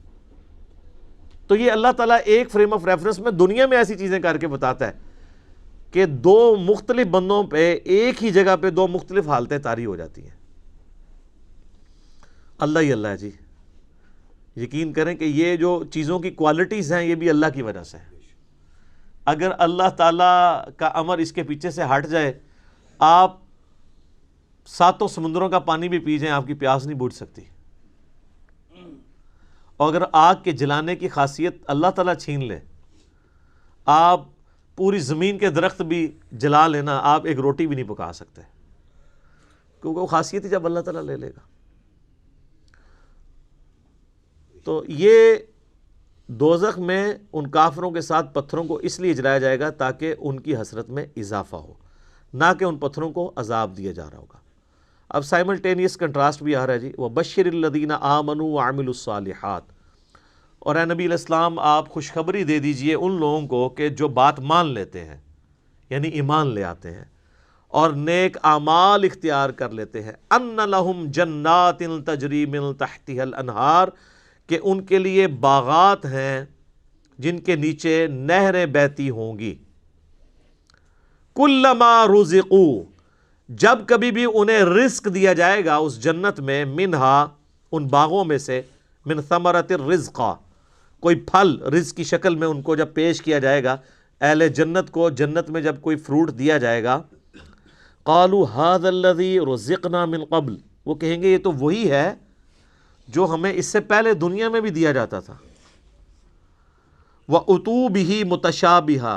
Speaker 1: تو یہ اللہ تعالیٰ ایک فریم آف ریفرنس میں دنیا میں ایسی چیزیں کر کے بتاتا ہے کہ 2 مختلف بندوں پہ ایک ہی جگہ پہ 2 مختلف حالتیں طاری ہو جاتی ہیں. اللہ ہی اللہ ہے جی. یقین کریں کہ یہ جو چیزوں کی کوالٹیز ہیں یہ بھی اللہ کی وجہ سے ہے. اگر اللہ تعالیٰ کا امر اس کے پیچھے سے ہٹ جائے، آپ 7 سمندروں کا پانی بھی پی جائیں آپ کی پیاس نہیں بجھ سکتی. اور اگر آگ کے جلانے کی خاصیت اللہ تعالیٰ چھین لے، آپ پوری زمین کے درخت بھی جلا لینا، آپ ایک روٹی بھی نہیں پکا سکتے، کیونکہ وہ خاصیت ہی جب اللہ تعالیٰ لے لے گا. تو یہ دوزخ میں ان کافروں کے ساتھ پتھروں کو اس لیے جلایا جائے گا تاکہ ان کی حسرت میں اضافہ ہو، نہ کہ ان پتھروں کو عذاب دیا جا رہا ہوگا. اب سائملٹینیس کنٹراسٹ بھی آ رہا ہے جی. وَبَشِّرِ الَّذِينَ آمَنُوا وَعَمِلُوا الصَّالِحَاتِ. اور اے نبی علیہ السلام آپ خوشخبری دے دیجئے ان لوگوں کو کہ جو بات مان لیتے ہیں، یعنی ایمان لے آتے ہیں اور نیک اعمال اختیار کر لیتے ہیں، أَنَّ لَهُمْ جَنَّاتٍ تَجْرِي مِن تَحْتِهَا الْأَنْهَارُ، کہ ان کے لیے باغات ہیں جن کے نیچے نہریں بہتی ہوں گی. كُلَّمَا رُزِقُوا، جب کبھی بھی انہیں رزق دیا جائے گا اس جنت میں، منہا ان باغوں میں سے، من ثمرۃ الرزق، کوئی پھل رزق کی شکل میں ان کو جب پیش کیا جائے گا، اہل جنت کو جنت میں جب کوئی فروٹ دیا جائے گا، قالوا هذا الذي رزقنا من قبل، وہ کہیں گے یہ تو وہی ہے جو ہمیں اس سے پہلے دنیا میں بھی دیا جاتا تھا. وَأُتُوا بِهِ مُتَشَابِهًا،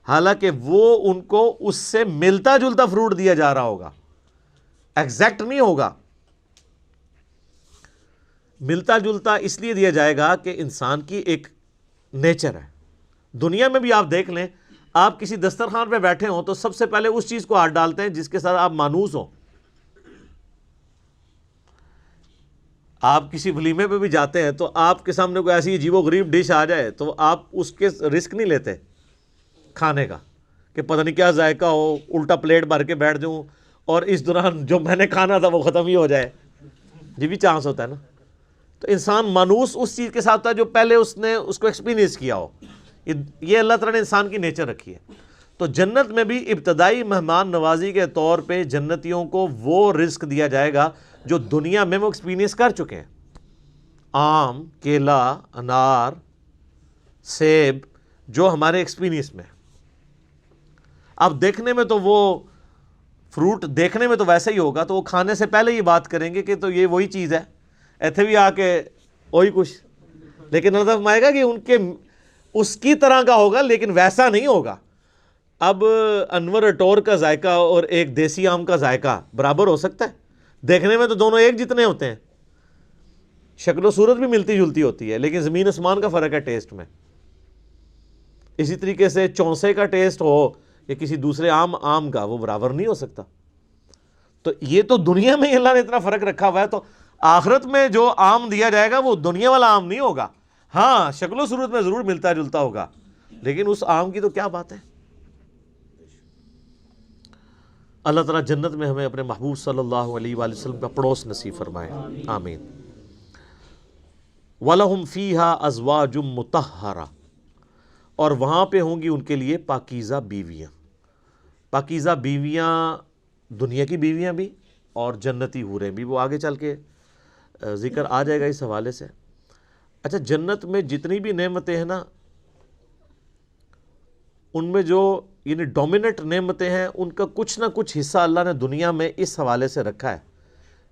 Speaker 1: حالانکہ وہ ان کو اس سے ملتا جلتا فروٹ دیا جا رہا ہوگا، ایگزیکٹ نہیں ہوگا. ملتا جلتا اس لیے دیا جائے گا کہ انسان کی ایک نیچر ہے. دنیا میں بھی آپ دیکھ لیں، آپ کسی دسترخوان پہ بیٹھے ہوں تو سب سے پہلے اس چیز کو ہاتھ ڈالتے ہیں جس کے ساتھ آپ مانوس ہوں. آپ کسی ولیمے پہ بھی جاتے ہیں تو آپ کے سامنے کوئی ایسی عجیب و غریب ڈش آ جائے تو آپ اس کے رسک نہیں لیتے کھانے کا کہ پتہ نہیں کیا ذائقہ ہو، الٹا پلیٹ بھر کے بیٹھ جاؤں اور اس دوران جو میں نے کھانا تھا وہ ختم ہی ہو جائے. یہ بھی چانس ہوتا ہے نا. تو انسان مانوس اس چیز کے ساتھ ہوتا ہے جو پہلے اس نے اس کو ایکسپیرینس کیا ہو. یہ اللہ تعالیٰ نے انسان کی نیچر رکھی ہے. تو جنت میں بھی ابتدائی مہمان نوازی کے طور پہ جنتیوں کو وہ رزق دیا جائے گا جو دنیا میں وہ ایکسپیرینس کر چکے ہیں. آم، کیلا، انار، سیب، جو ہمارے ایکسپیرینس میں. اب دیکھنے میں تو وہ فروٹ دیکھنے میں تو ویسا ہی ہوگا، تو وہ کھانے سے پہلے ہی بات کریں گے کہ تو یہ وہی چیز ہے، ایتھے بھی آ کے وہی کچھ. لیکن اللہ فرمائے گا کہ ان کے اس کی طرح کا ہوگا لیکن ویسا نہیں ہوگا. اب انور اٹور کا ذائقہ اور ایک دیسی آم کا ذائقہ برابر ہو سکتا ہے؟ دیکھنے میں تو دونوں ایک جتنے ہوتے ہیں، شکل و صورت بھی ملتی جلتی ہوتی ہے، لیکن زمین آسمان کا فرق ہے ٹیسٹ میں. اسی طریقے سے چونسے کا ٹیسٹ ہو یا کسی دوسرے آم کا، وہ برابر نہیں ہو سکتا. تو یہ تو دنیا میں اللہ نے اتنا فرق رکھا ہوا ہے، تو آخرت میں جو آم دیا جائے گا وہ دنیا والا آم نہیں ہوگا. ہاں شکل و صورت میں ضرور ملتا جلتا ہوگا، لیکن اس آم کی تو کیا بات ہے. اللہ تعالیٰ جنت میں ہمیں اپنے محبوب صلی اللہ علیہ وآلہ وسلم کا پڑوس نصیب فرمائے، آمین. وَلَهُمْ فِيهَا أَزْوَاجٌ مُطَهَّرَةٌ، اور وہاں پہ ہوں گی ان کے لیے پاکیزہ بیویاں. پاکیزہ بیویاں دنیا کی بیویاں بھی اور جنتی حوریں بھی، وہ آگے چل کے ذکر آ جائے گا اس حوالے سے. اچھا، جنت میں جتنی بھی نعمتیں ہیں نا، ان میں جو یعنی ڈومیننٹ نعمتیں ہیں، ان کا کچھ نہ کچھ حصہ اللہ نے دنیا میں اس حوالے سے رکھا ہے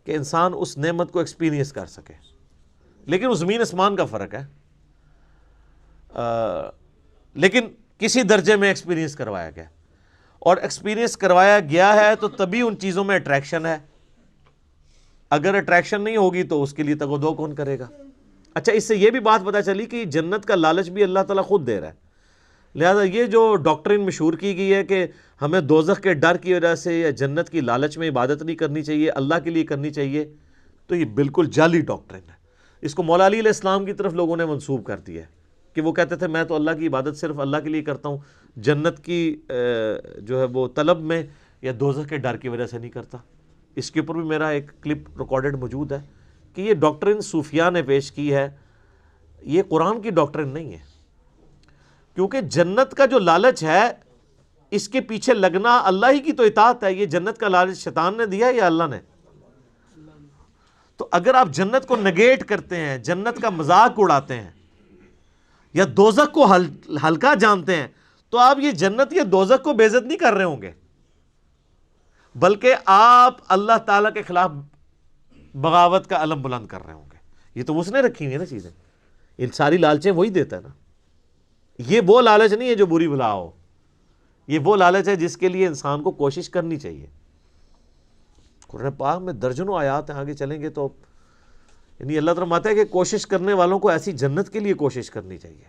Speaker 1: کہ انسان اس نعمت کو ایکسپیرینس کر سکے. لیکن وہ زمین آسمان کا فرق ہے، لیکن کسی درجے میں ایکسپیرینس کروایا گیا، اور ایکسپیرینس کروایا گیا ہے تو تبھی ان چیزوں میں اٹریکشن ہے. اگر اٹریکشن نہیں ہوگی تو اس کے لیے تگ و دو کون کرے گا. اچھا، اس سے یہ بھی بات پتہ چلی کہ جنت کا لالچ بھی اللہ تعالیٰ خود دے رہا ہے. لہذا یہ جو ڈاکٹرین مشہور کی گئی ہے کہ ہمیں دوزخ کے ڈر کی وجہ سے یا جنت کی لالچ میں عبادت نہیں کرنی چاہیے، اللہ کے لیے کرنی چاہیے، تو یہ بالکل جعلی ڈاکٹرین ہے. اس کو مولا علی علیہ السلام کی طرف لوگوں نے منسوب کر دیا ہے کہ وہ کہتے تھے میں تو اللہ کی عبادت صرف اللہ کے لیے کرتا ہوں، جنت کی جو ہے وہ طلب میں یا دوزخ کے ڈر کی وجہ سے نہیں کرتا. اس کے اوپر بھی میرا ایک کلپ ریکارڈڈ موجود ہے کہ یہ ڈاکٹرین صوفیاء نے پیش کی ہے، یہ قرآن کی ڈاکٹرین نہیں ہے. کیونکہ جنت کا جو لالچ ہے، اس کے پیچھے لگنا اللہ ہی کی تو اطاعت ہے. یہ جنت کا لالچ شیطان نے دیا یا اللہ نے؟ تو اگر آپ جنت کو نگیٹ کرتے ہیں، جنت کا مذاق اڑاتے ہیں یا دوزخ کو ہلکا جانتے ہیں، تو آپ یہ جنت یا دوزخ کو بے عزت نہیں کر رہے ہوں گے، بلکہ آپ اللہ تعالیٰ کے خلاف بغاوت کا علم بلند کر رہے ہوں گے. یہ تو اس نے رکھی ہوئی ہے نا چیزیں، یہ ساری لالچیں وہی دیتا ہے نا. یہ وہ لالچ نہیں ہے جو بری بلا ہو، یہ وہ لالچ ہے جس کے لیے انسان کو کوشش کرنی چاہیے. قرآن پاک میں درجنوں آیات ہیں، آگے چلیں گے تو یعنی اللہ تعالیٰ فرماتا ہے کہ کوشش کرنے والوں کو ایسی جنت کے لیے کوشش کرنی چاہیے،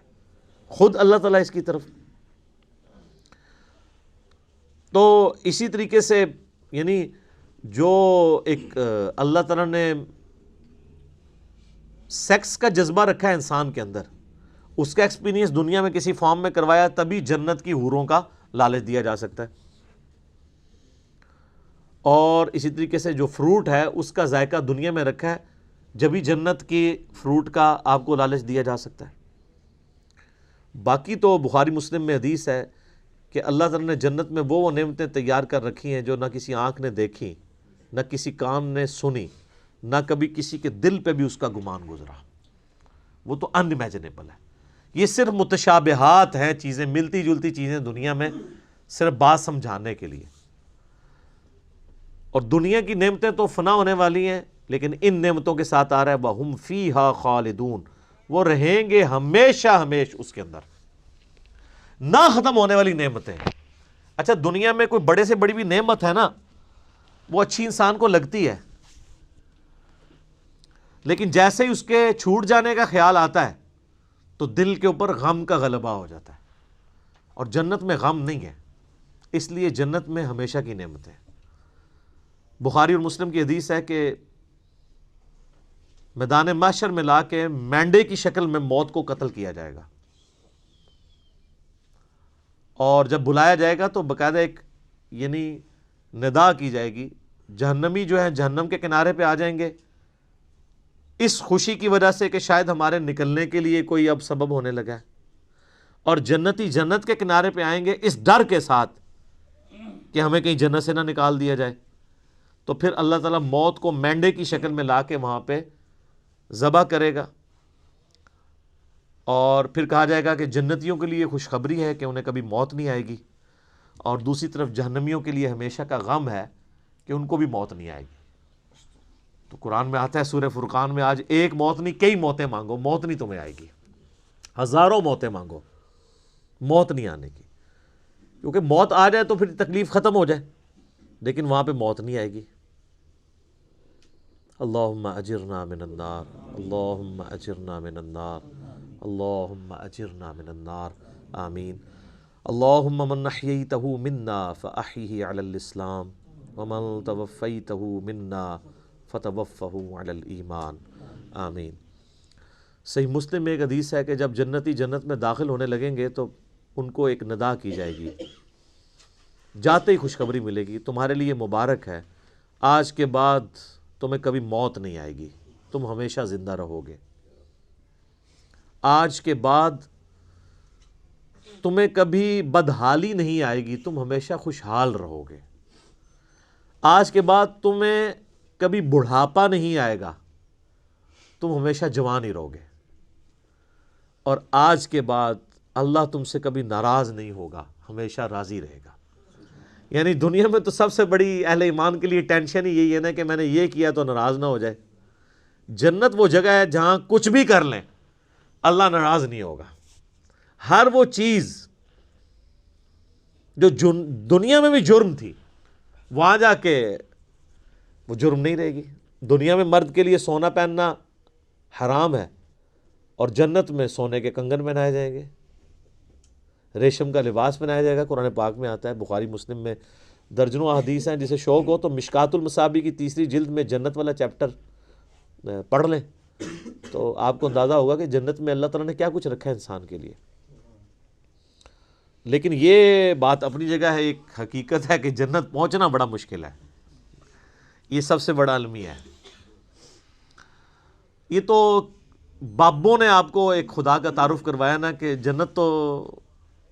Speaker 1: خود اللہ تعالیٰ اس کی طرف. تو اسی طریقے سے یعنی جو ایک اللہ تعالیٰ نے سیکس کا جذبہ رکھا ہے انسان کے اندر، اس کا ایکسپیرینس دنیا میں کسی فارم میں کروایا، تبھی جنت کی حوروں کا لالچ دیا جا سکتا ہے. اور اسی طریقے سے جو فروٹ ہے اس کا ذائقہ دنیا میں رکھا ہے، جبھی جنت کی فروٹ کا آپ کو لالچ دیا جا سکتا ہے. باقی تو بخاری مسلم میں حدیث ہے کہ اللہ تعالیٰ نے جنت میں وہ نعمتیں تیار کر رکھی ہیں جو نہ کسی آنکھ نے دیکھی، نہ کسی کان نے سنی، نہ کبھی کسی کے دل پہ بھی اس کا گمان گزرا. وہ تو ان امیجنیبل ہے. یہ صرف متشابہات ہیں، چیزیں ملتی جلتی چیزیں دنیا میں، صرف بات سمجھانے کے لیے. اور دنیا کی نعمتیں تو فنا ہونے والی ہیں، لیکن ان نعمتوں کے ساتھ آ رہا ہے وَهُمْ فِيهَا خَالِدُونَ، وہ رہیں گے ہمیشہ ہمیش اس کے اندر، نہ ختم ہونے والی نعمتیں. اچھا، دنیا میں کوئی بڑے سے بڑی بھی نعمت ہے نا، وہ اچھی انسان کو لگتی ہے، لیکن جیسے ہی اس کے چھوٹ جانے کا خیال آتا ہے تو دل کے اوپر غم کا غلبہ ہو جاتا ہے. اور جنت میں غم نہیں ہے، اس لیے جنت میں ہمیشہ کی نعمتیں. بخاری اور مسلم کی حدیث ہے کہ میدان محشر میں لا کے مینڈے کی شکل میں موت کو قتل کیا جائے گا، اور جب بلایا جائے گا تو باقاعدہ ایک یعنی ندا کی جائے گی. جہنمی جو ہے جہنم کے کنارے پہ آ جائیں گے اس خوشی کی وجہ سے کہ شاید ہمارے نکلنے کے لیے کوئی اب سبب ہونے لگا ہے، اور جنتی جنت کے کنارے پہ آئیں گے اس ڈر کے ساتھ کہ ہمیں کہیں جنت سے نہ نکال دیا جائے، تو پھر اللہ تعالیٰ موت کو مینڈے کی شکل میں لا کے وہاں پہ ذبح کرے گا، اور پھر کہا جائے گا کہ جنتیوں کے لیے خوشخبری ہے کہ انہیں کبھی موت نہیں آئے گی، اور دوسری طرف جہنمیوں کے لیے ہمیشہ کا غم ہے کہ ان کو بھی موت نہیں آئے گی۔ تو قرآن میں آتا ہے سورہ فرقان میں، آج ایک موت نہیں کئی موتیں مانگو، موت نہیں تمہیں آئے گی، ہزاروں موتیں مانگو، موت نہیں آنے کی، کیونکہ موت آ جائے تو پھر تکلیف ختم ہو جائے، لیکن وہاں پہ موت نہیں آئے گی۔ اللہم اجرنا من النار، اللہم اجرنا من النار، اللہم اجرنا من النار، آمین۔ اللہم من احییتہ منا فاحیہ علی الاسلام ومن توفیتہ منا فتوفہ علی الایمان، آمین۔ صحیح مسلم میں ایک حدیث ہے کہ جب جنتی جنت میں داخل ہونے لگیں گے تو ان کو ایک ندا کی جائے گی، جاتے ہی خوشخبری ملے گی، تمہارے لیے مبارک ہے، آج کے بعد تمہیں کبھی موت نہیں آئے گی، تم ہمیشہ زندہ رہو گے، آج کے بعد تمہیں کبھی بدحالی نہیں آئے گی، تم ہمیشہ خوشحال رہو گے، آج کے بعد تمہیں کبھی بڑھاپا نہیں آئے گا، تم ہمیشہ جوان ہی رہو گے، اور آج کے بعد اللہ تم سے کبھی ناراض نہیں ہوگا، ہمیشہ راضی رہے گا۔ یعنی دنیا میں تو سب سے بڑی اہل ایمان کے لیے ٹینشن ہی یہی ہے نا کہ میں نے یہ کیا تو ناراض نہ ہو جائے۔ جنت وہ جگہ ہے جہاں کچھ بھی کر لیں اللہ ناراض نہیں ہوگا، ہر وہ چیز جو دنیا میں بھی جرم تھی وہاں جا کے وہ جرم نہیں رہے گی۔ دنیا میں مرد کے لیے سونا پہننا حرام ہے، اور جنت میں سونے کے کنگن پہنائے جائیں گے، ریشم کا لباس پہنایا جائے گا۔ قرآن پاک میں آتا ہے، بخاری مسلم میں درجنوں احادیث ہیں، جسے شوق ہو تو مشکات المصابیح کی 3 جلد میں جنت والا چیپٹر پڑھ لیں تو آپ کو اندازہ ہوگا کہ جنت میں اللہ تعالیٰ نے کیا کچھ رکھا ہے انسان کے لیے۔ لیکن یہ بات اپنی جگہ ہے، ایک حقیقت ہے کہ جنت پہنچنا بڑا مشکل ہے، یہ سب سے بڑا المیہ ہے۔ یہ تو بابوں نے آپ کو ایک خدا کا تعارف کروایا نا کہ جنت تو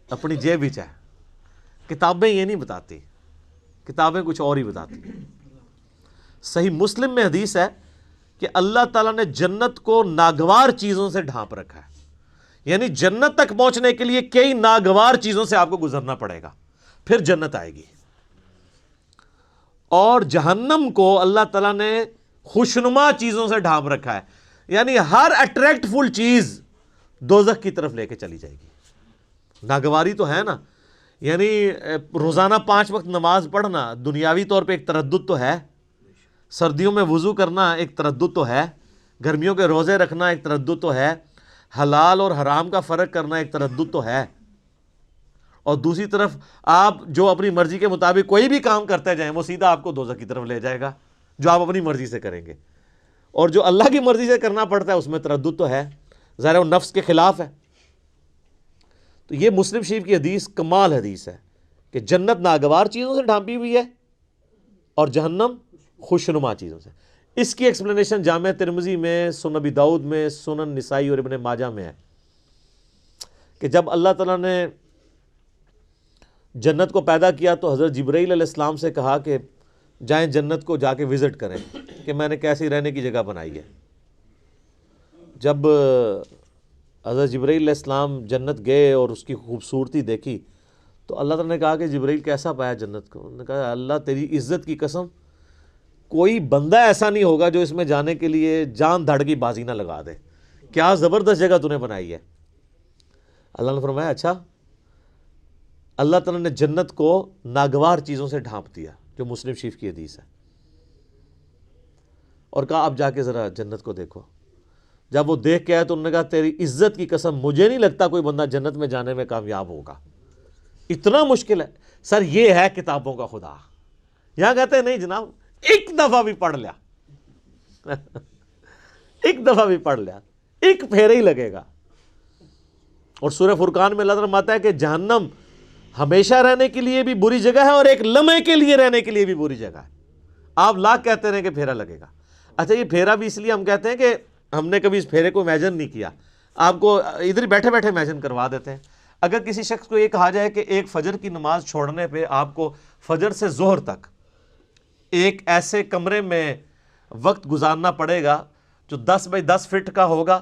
Speaker 1: اپنی جیب ہی ہے، کتابیں یہ نہیں بتاتی، کتابیں کچھ اور ہی بتاتی۔ صحیح مسلم میں حدیث ہے کہ اللہ تعالیٰ نے جنت کو ناگوار چیزوں سے ڈھانپ رکھا ہے، یعنی جنت تک پہنچنے کے لیے کئی ناگوار چیزوں سے آپ کو گزرنا پڑے گا، پھر جنت آئے گی۔ اور جہنم کو اللہ تعالیٰ نے خوشنما چیزوں سے ڈھانپ رکھا ہے، یعنی ہر اٹریکٹ فل چیز دوزخ کی طرف لے کے چلی جائے گی۔ ناگواری تو ہے نا، یعنی روزانہ 5 وقت نماز پڑھنا دنیاوی طور پہ ایک تردد تو ہے، سردیوں میں وضو کرنا ایک تردد تو ہے، گرمیوں کے روزے رکھنا ایک تردد تو ہے، حلال اور حرام کا فرق کرنا ایک تردد تو ہے، اور دوسری طرف آپ جو اپنی مرضی کے مطابق کوئی بھی کام کرتے جائیں وہ سیدھا آپ کو دوزخ کی طرف لے جائے گا، جو آپ اپنی مرضی سے کریں گے، اور جو اللہ کی مرضی سے کرنا پڑتا ہے اس میں تردد تو ہے، ظاہر وہ نفس کے خلاف ہے۔ تو یہ مسلم شریف کی حدیث کمال حدیث ہے کہ جنت ناگوار چیزوں سے ڈھانپی ہوئی ہے اور جہنم خوشنما چیزوں سے۔ اس کی ایکسپلینیشن جامع ترمذی میں، سنن ابی داؤد میں، سنن نسائی اور ابن ماجہ میں ہے کہ جب اللہ تعالیٰ نے جنت کو پیدا کیا تو حضرت جبرائیل علیہ السلام سے کہا کہ جائیں جنت کو جا کے وزٹ کریں کہ میں نے کیسی رہنے کی جگہ بنائی ہے۔ جب حضرت جبرائیل علیہ السلام جنت گئے اور اس کی خوبصورتی دیکھی تو اللہ تعالیٰ نے کہا کہ جبرائیل کیسا پایا جنت کو؟ انہوں نے کہا اللہ تیری عزت کی قسم کوئی بندہ ایسا نہیں ہوگا جو اس میں جانے کے لیے جان دھڑ کی بازی نہ لگا دے، کیا زبردست جگہ تو نے بنائی ہے۔ اللہ نے فرمایا اچھا، اللہ تعالیٰ نے جنت کو ناگوار چیزوں سے ڈھانپ دیا، جو مسلم شریف کی حدیث ہے، اور کہا اب جا کے ذرا جنت کو دیکھو۔ جب وہ دیکھ کے آئے تو انہوں نے کہا تیری عزت کی قسم مجھے نہیں لگتا کوئی بندہ جنت میں جانے میں کامیاب ہوگا، اتنا مشکل ہے۔ سر یہ ہے کتابوں کا خدا، یہاں کہتے ہیں نہیں جناب ایک دفعہ بھی پڑھ لیا ایک دفعہ بھی پڑھ لیا، ایک پھیرے ہی لگے گا۔ اور سورہ فرقان میں اللہ تعالیٰ فرماتا ہے کہ جہنم ہمیشہ رہنے کے لیے بھی بری جگہ ہے اور ایک لمحے کے لیے رہنے کے لیے بھی بری جگہ ہے۔ آپ لاکھ کہتے رہیں کہ پھیرا لگے گا، اچھا یہ پھیرا بھی اس لیے ہم کہتے ہیں کہ ہم نے کبھی اس پھیرے کو امیجن نہیں کیا، آپ کو ادھر بیٹھے بیٹھے امیجن کروا دیتے ہیں۔ اگر کسی شخص کو یہ کہا جائے کہ ایک فجر کی نماز چھوڑنے پہ آپ کو فجر سے ظہر تک ایک ایسے کمرے میں وقت گزارنا پڑے گا جو 10 بائی 10 فٹ کا ہوگا،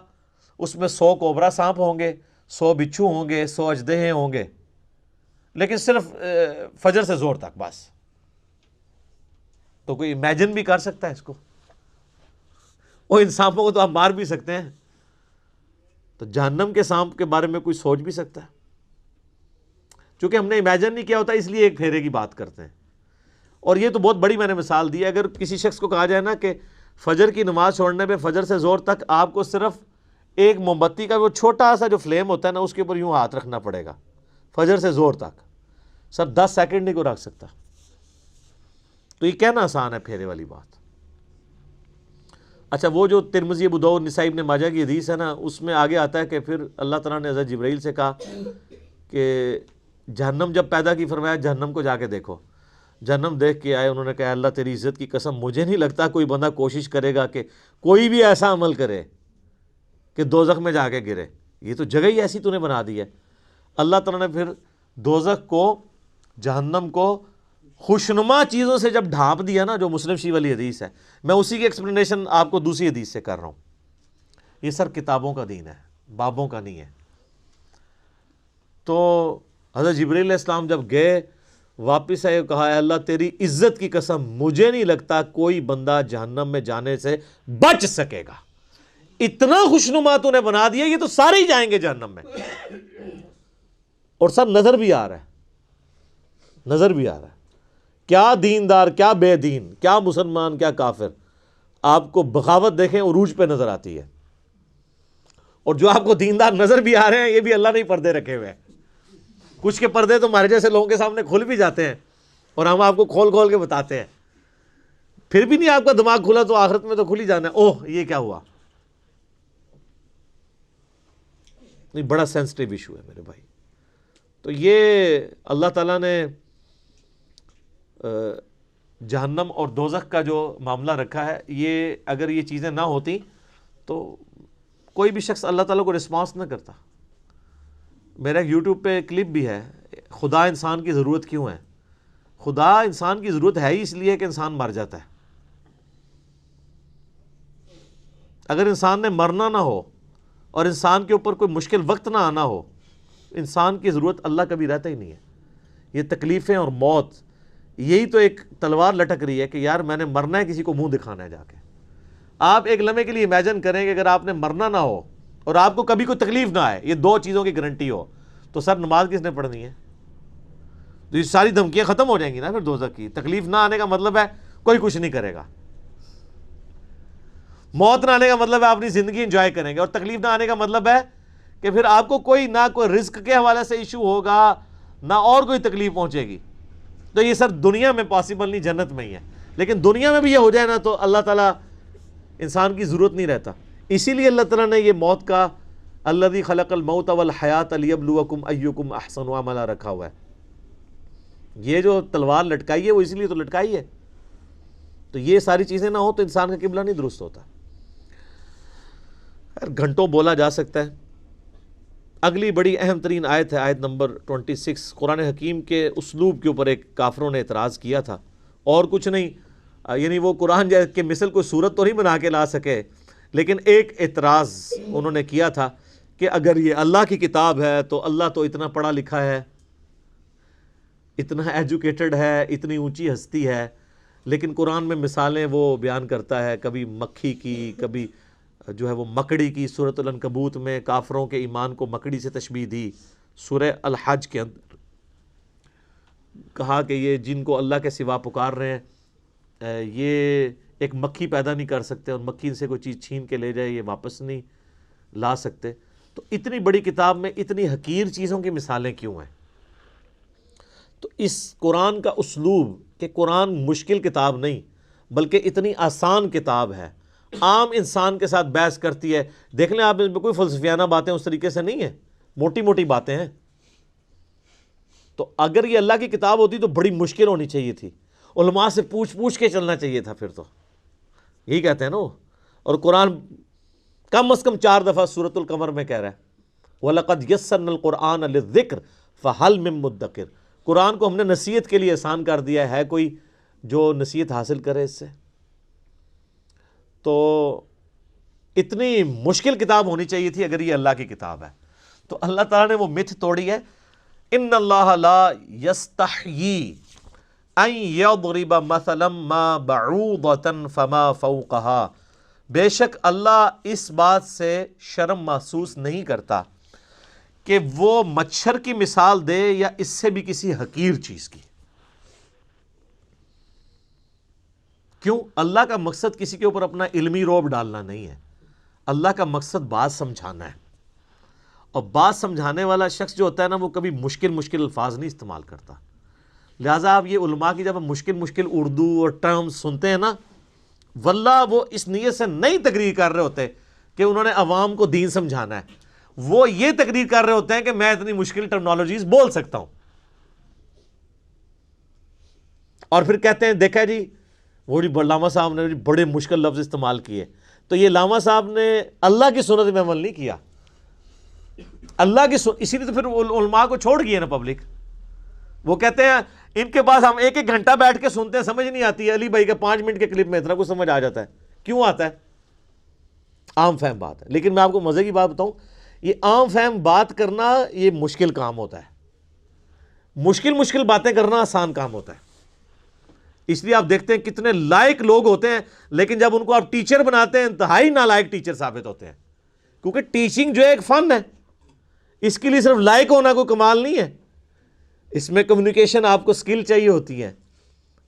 Speaker 1: اس میں 100 کوبرا سانپ ہوں گے، 100 بچھو ہوں گے، 100 اژدہے ہوں گے، لیکن صرف فجر سے ظہر تک بس، تو کوئی امیجن بھی کر سکتا ہے اس کو؟ وہ ان سانپوں کو تو آپ مار بھی سکتے ہیں، تو جہنم کے سانپ کے بارے میں کوئی سوچ بھی سکتا ہے؟ چونکہ ہم نے امیجن نہیں کیا ہوتا اس لیے ایک پھیرے کی بات کرتے ہیں. اور یہ تو بہت بڑی میں نے مثال دی ہے. اگر کسی شخص کو کہا جائے نا کہ فجر کی نماز چھوڑنے پہ فجر سے ظہر تک آپ کو صرف ایک موم بتی کا وہ چھوٹا سا جو فلیم ہوتا ہے نا اس کے اوپر یوں ہاتھ رکھنا پڑے گا فجر سے ظہر تک، سر 10 سیکنڈ نہیں کو رکھ سکتا. تو یہ کہنا آسان ہے پھیرے والی بات. اچھا وہ جو ترمذی، ابو داؤد، نسائی، ابن ماجہ کی حدیث ہے نا، اس میں آگے آتا ہے کہ پھر اللہ تعالیٰ نے حضرت جبرائیل سے کہا کہ جہنم جب پیدا کی، فرمایا جہنم کو جا کے دیکھو. جہنم دیکھ کے آئے، انہوں نے کہا اللہ تیری عزت کی قسم مجھے نہیں لگتا کوئی بندہ کوشش کرے گا کہ کوئی بھی ایسا عمل کرے کہ دوزخ میں جا کے گرے، یہ تو جگہ ہی ایسی تو نے بنا دی ہے. اللہ تعالیٰ نے پھر دوزخ کو، جہنم کو خوشنما چیزوں سے جب ڈھانپ دیا نا، جو مسلم شریف والی حدیث ہے، میں اسی کی ایکسپلینیشن آپ کو دوسری حدیث سے کر رہا ہوں. یہ سر کتابوں کا دین ہے، بابوں کا نہیں ہے. تو حضرت جبرائیل علیہ السلام جب گئے واپس آئے، کہا اے اللہ تیری عزت کی قسم مجھے نہیں لگتا کوئی بندہ جہنم میں جانے سے بچ سکے گا، اتنا خوشنما تو نے بنا دیا، یہ تو سارے ہی جائیں گے جہنم میں. اور سر نظر بھی آ رہا ہے، نظر بھی آ رہا ہے، کیا دیندار، کیا بے دین، کیا مسلمان، کیا کافر. آپ کو بغاوت دیکھیں عروج پہ نظر آتی ہے. اور جو آپ کو دیندار نظر بھی آ رہے ہیں یہ بھی اللہ نے پردے رکھے ہوئے ہیں. کچھ کے پردے تو ہمارے جیسے لوگوں کے سامنے کھل بھی جاتے ہیں اور ہم آپ کو کھول کھول کے بتاتے ہیں، پھر بھی نہیں آپ کا دماغ کھلا تو آخرت میں تو کھل ہی جانا ہے. اوہ یہ کیا ہوا. نہیں، بڑا سینسٹیو ایشو ہے میرے بھائی. تو یہ اللہ تعالیٰ نے جہنم اور دوزخ کا جو معاملہ رکھا ہے، یہ اگر یہ چیزیں نہ ہوتی تو کوئی بھی شخص اللہ تعالیٰ کو رسپانس نہ کرتا. میرا ایک یوٹیوب پہ کلپ بھی ہے، خدا انسان کی ضرورت کیوں ہے. خدا انسان کی ضرورت ہے ہی اس لیے کہ انسان مر جاتا ہے. اگر انسان نے مرنا نہ ہو اور انسان کے اوپر کوئی مشکل وقت نہ آنا ہو، انسان کی ضرورت اللہ کبھی رہتا ہی نہیں ہے. یہ تکلیفیں اور موت، یہی تو ایک تلوار لٹک رہی ہے کہ یار میں نے مرنا ہے، کسی کو منہ دکھانا ہے جا کے. آپ ایک لمحے کے لیے امیجن کریں کہ اگر آپ نے مرنا نہ ہو اور آپ کو کبھی کوئی تکلیف نہ آئے، یہ دو چیزوں کی گارنٹی ہو، تو سر نماز کس نے پڑھنی ہے؟ تو یہ ساری دھمکیاں ختم ہو جائیں گی نا پھر دوزخ کی. تکلیف نہ آنے کا مطلب ہے کوئی کچھ نہیں کرے گا. موت نہ آنے کا مطلب ہے آپ اپنی زندگی انجوائے کریں گے، اور تکلیف نہ آنے کا مطلب ہے کہ پھر آپ کو کوئی نہ کوئی رزق کے حوالے سے ایشو ہوگا، نہ اور کوئی تکلیف پہنچے گی. تو یہ سر دنیا میں پاسبل نہیں، جنت میں ہی ہے. لیکن دنیا میں بھی یہ ہو جائے نا تو اللہ تعالیٰ انسان کی ضرورت نہیں رہتا. اسی لیے اللہ تعالیٰ نے یہ موت کا الذی خلق الموت والحیات لیبلوکم ایکم احسن عملا رکھا ہوا ہے. یہ جو تلوار لٹکائی ہے وہ اس لیے تو لٹکائی ہے. تو یہ ساری چیزیں نہ ہو تو انسان کا قبلہ نہیں درست ہوتا. گھنٹوں بولا جا سکتا ہے. اگلی بڑی اہم ترین آیت ہے آیت نمبر 26. قرآن حکیم کے اسلوب کے اوپر ایک کافروں نے اعتراض کیا تھا، اور کچھ نہیں، یعنی وہ قرآن کے مثل کوئی صورت تو نہیں بنا کے لا سکے، لیکن ایک اعتراض انہوں نے کیا تھا کہ اگر یہ اللہ کی کتاب ہے تو اللہ تو اتنا پڑھا لکھا ہے، اتنا ایجوکیٹڈ ہے، اتنی اونچی ہستی ہے، لیکن قرآن میں مثالیں وہ بیان کرتا ہے، کبھی مکھی کی، کبھی جو ہے وہ مکڑی کی. سورۃ العنکبوت میں کافروں کے ایمان کو مکڑی سے تشبیہ دی. سورہ الحج کے اندر کہا کہ یہ جن کو اللہ کے سوا پکار رہے ہیں یہ ایک مکھی پیدا نہیں کر سکتے، اور مکھی سے کوئی چیز چھین کے لے جائے یہ واپس نہیں لا سکتے. تو اتنی بڑی کتاب میں اتنی حقیر چیزوں کی مثالیں کیوں ہیں؟ تو اس قرآن کا اسلوب کہ قرآن مشکل کتاب نہیں بلکہ اتنی آسان کتاب ہے، عام انسان کے ساتھ بحث کرتی ہے. دیکھ لیں آپ، اس میں کوئی فلسفیانہ باتیں اس طریقے سے نہیں ہیں، موٹی موٹی باتیں ہیں. تو اگر یہ اللہ کی کتاب ہوتی تو بڑی مشکل ہونی چاہیے تھی، علماء سے پوچھ پوچھ کے چلنا چاہیے تھا. پھر تو یہی کہتے ہیں نا. اور قرآن کم از کم 4 دفعہ سورۃ القمر میں کہہ رہا ہے وَلَقَدْ يَسَّرْنَا الْقُرْآنَ لِلذِّكْرِ فَهَلْ مِن مُدَّكِرٍ، قرآن کو ہم نے نصیحت کے لیے آسان کر دیا ہے کوئی جو نصیحت حاصل کرے اس سے؟ تو اتنی مشکل کتاب ہونی چاہیے تھی اگر یہ اللہ کی کتاب ہے۔ تو اللہ تعالیٰ نے وہ متھ توڑی ہے، ان اللہ لا یستحیی ان یضرب مثلا ما بعوضۃ فما فوقها، بے شک اللہ اس بات سے شرم محسوس نہیں کرتا کہ وہ مچھر کی مثال دے یا اس سے بھی کسی حقیر چیز کی۔ کیوں؟ اللہ کا مقصد کسی کے اوپر اپنا علمی روب ڈالنا نہیں ہے، اللہ کا مقصد بات سمجھانا ہے، اور بات سمجھانے والا شخص جو ہوتا ہے نا وہ کبھی مشکل الفاظ نہیں استعمال کرتا۔ لہٰذا آپ یہ علماء کی جب ہم مشکل اردو اور ٹرمز سنتے ہیں نا، واللہ وہ اس نیت سے نہیں تقریر کر رہے ہوتے کہ انہوں نے عوام کو دین سمجھانا ہے، وہ یہ تقریر کر رہے ہوتے ہیں کہ میں اتنی مشکل ٹرمنالوجیز بول سکتا ہوں، اور پھر کہتے ہیں دیکھا جی وہ علامہ صاحب نے بڑے مشکل لفظ استعمال کیے۔ تو یہ علامہ صاحب نے اللہ کی سنت میں عمل نہیں کیا، اللہ کی اسی لیے تو پھر علماء کو چھوڑ گئی ہے نا پبلک۔ وہ کہتے ہیں ان کے پاس ہم ایک گھنٹہ بیٹھ کے سنتے ہیں، سمجھ نہیں آتی ہے، علی بھائی کے 5 منٹ کے کلپ میں اتنا کچھ سمجھ آ جاتا ہے۔ کیوں آتا ہے؟ عام فہم بات ہے۔ لیکن میں آپ کو مزے کی بات بتاؤں، یہ عام فہم بات کرنا یہ مشکل کام ہوتا ہے، مشکل باتیں کرنا آسان کام ہوتا ہے۔ اس لیے آپ دیکھتے ہیں کتنے لائق لوگ ہوتے ہیں، لیکن جب ان کو آپ ٹیچر بناتے ہیں انتہائی نالائق ٹیچر ثابت ہوتے ہیں، کیونکہ ٹیچنگ جو ہے ایک فن ہے، اس کے لیے صرف لائق ہونا کوئی کمال نہیں ہے، اس میں کمیونیکیشن آپ کو سکل چاہیے ہوتی ہے،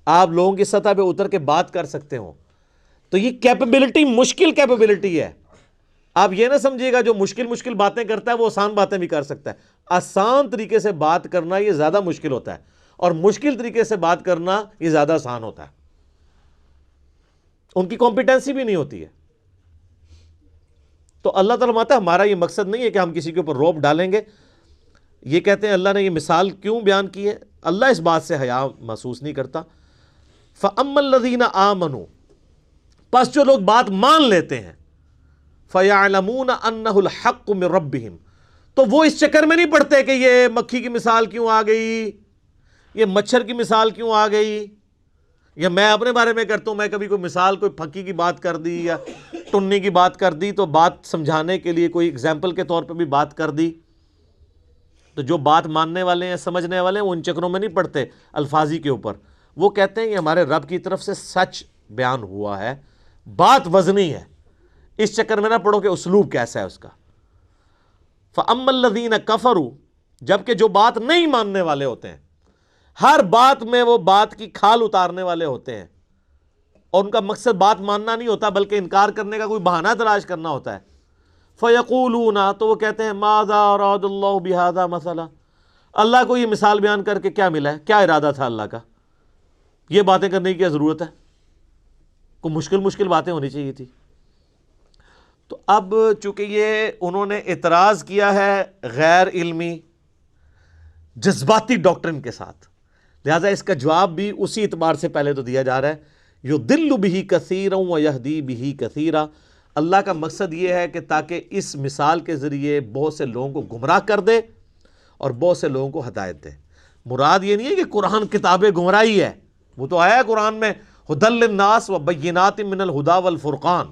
Speaker 1: آپ لوگوں کی سطح پہ اتر کے بات کر سکتے ہوں۔ تو یہ کیپیبلٹی مشکل کیپیبلٹی ہے۔ آپ یہ نہ سمجھیے گا جو مشکل باتیں کرتا ہے وہ آسان باتیں بھی کر سکتا ہے۔ آسان طریقے سے بات کرنا یہ زیادہ مشکل ہوتا ہے، اور مشکل طریقے سے بات کرنا یہ زیادہ آسان ہوتا ہے، ان کی کمپیٹنسی بھی نہیں ہوتی ہے۔ تو اللہ تعالیٰ ماتا ہمارا یہ مقصد نہیں ہے کہ ہم کسی کے اوپر روب ڈالیں گے۔ یہ کہتے ہیں اللہ نے یہ مثال کیوں بیان کی ہے؟ اللہ اس بات سے حیا محسوس نہیں کرتا۔ فَأَمَّا الَّذِينَ آمَنُوا، پس جو لوگ بات مان لیتے ہیں، فَيَعْلَمُونَ أَنَّهُ الْحَقُّ مِن رَبِّهِمْ، تو وہ اس چکر میں نہیں پڑتے کہ یہ مکھی کی مثال کیوں آ گئی، یہ مچھر کی مثال کیوں آ گئی، یا میں اپنے بارے میں کرتا ہوں، میں کبھی کوئی مثال کوئی پھکی کی بات کر دی یا ٹنی کی بات کر دی تو بات سمجھانے کے لیے کوئی اگزامپل کے طور پہ بھی بات کر دی، تو جو بات ماننے والے ہیں سمجھنے والے ہیں وہ ان چکروں میں نہیں پڑتے الفاظی کے اوپر، وہ کہتے ہیں یہ ہمارے رب کی طرف سے سچ بیان ہوا ہے، بات وزنی ہے، اس چکر میں نہ پڑھو کہ اسلوب کیسا ہے اس کا۔ فَأَمَّا الَّذِينَ كَفَرُوا، جبکہ جو بات نہیں ماننے والے ہوتے ہیں، ہر بات میں وہ بات کی کھال اتارنے والے ہوتے ہیں، اور ان کا مقصد بات ماننا نہیں ہوتا بلکہ انکار کرنے کا کوئی بہانہ تلاش کرنا ہوتا ہے۔ فَيَقُولُونَ، تو وہ کہتے ہیں مَاذَا أَرَادَ اللَّهُ بِهَذَا مَثَلًا، اللہ کو یہ مثال بیان کر کے کیا ملا ہے، کیا ارادہ تھا اللہ کا، یہ باتیں کرنے کی کیا ضرورت ہے، کوئی مشکل باتیں ہونی چاہیے تھی۔ تو اب چونکہ یہ انہوں نے اعتراض کیا ہے غیر علمی جذباتی ڈاکٹرن کے ساتھ، لہٰذا اس کا جواب بھی اسی اعتبار سے پہلے تو دیا جا رہا ہے، یضل بہ کثیرا ویہدی بہ کثیرا، اللہ کا مقصد یہ ہے کہ تاکہ اس مثال کے ذریعے بہت سے لوگوں کو گمراہ کر دے اور بہت سے لوگوں کو ہدایت دے۔ مراد یہ نہیں ہے کہ قرآن کتاب گمراہی ہے، وہ تو آیا ہے قرآن میں ھدی للناس وبینات من الھدی والفرقان،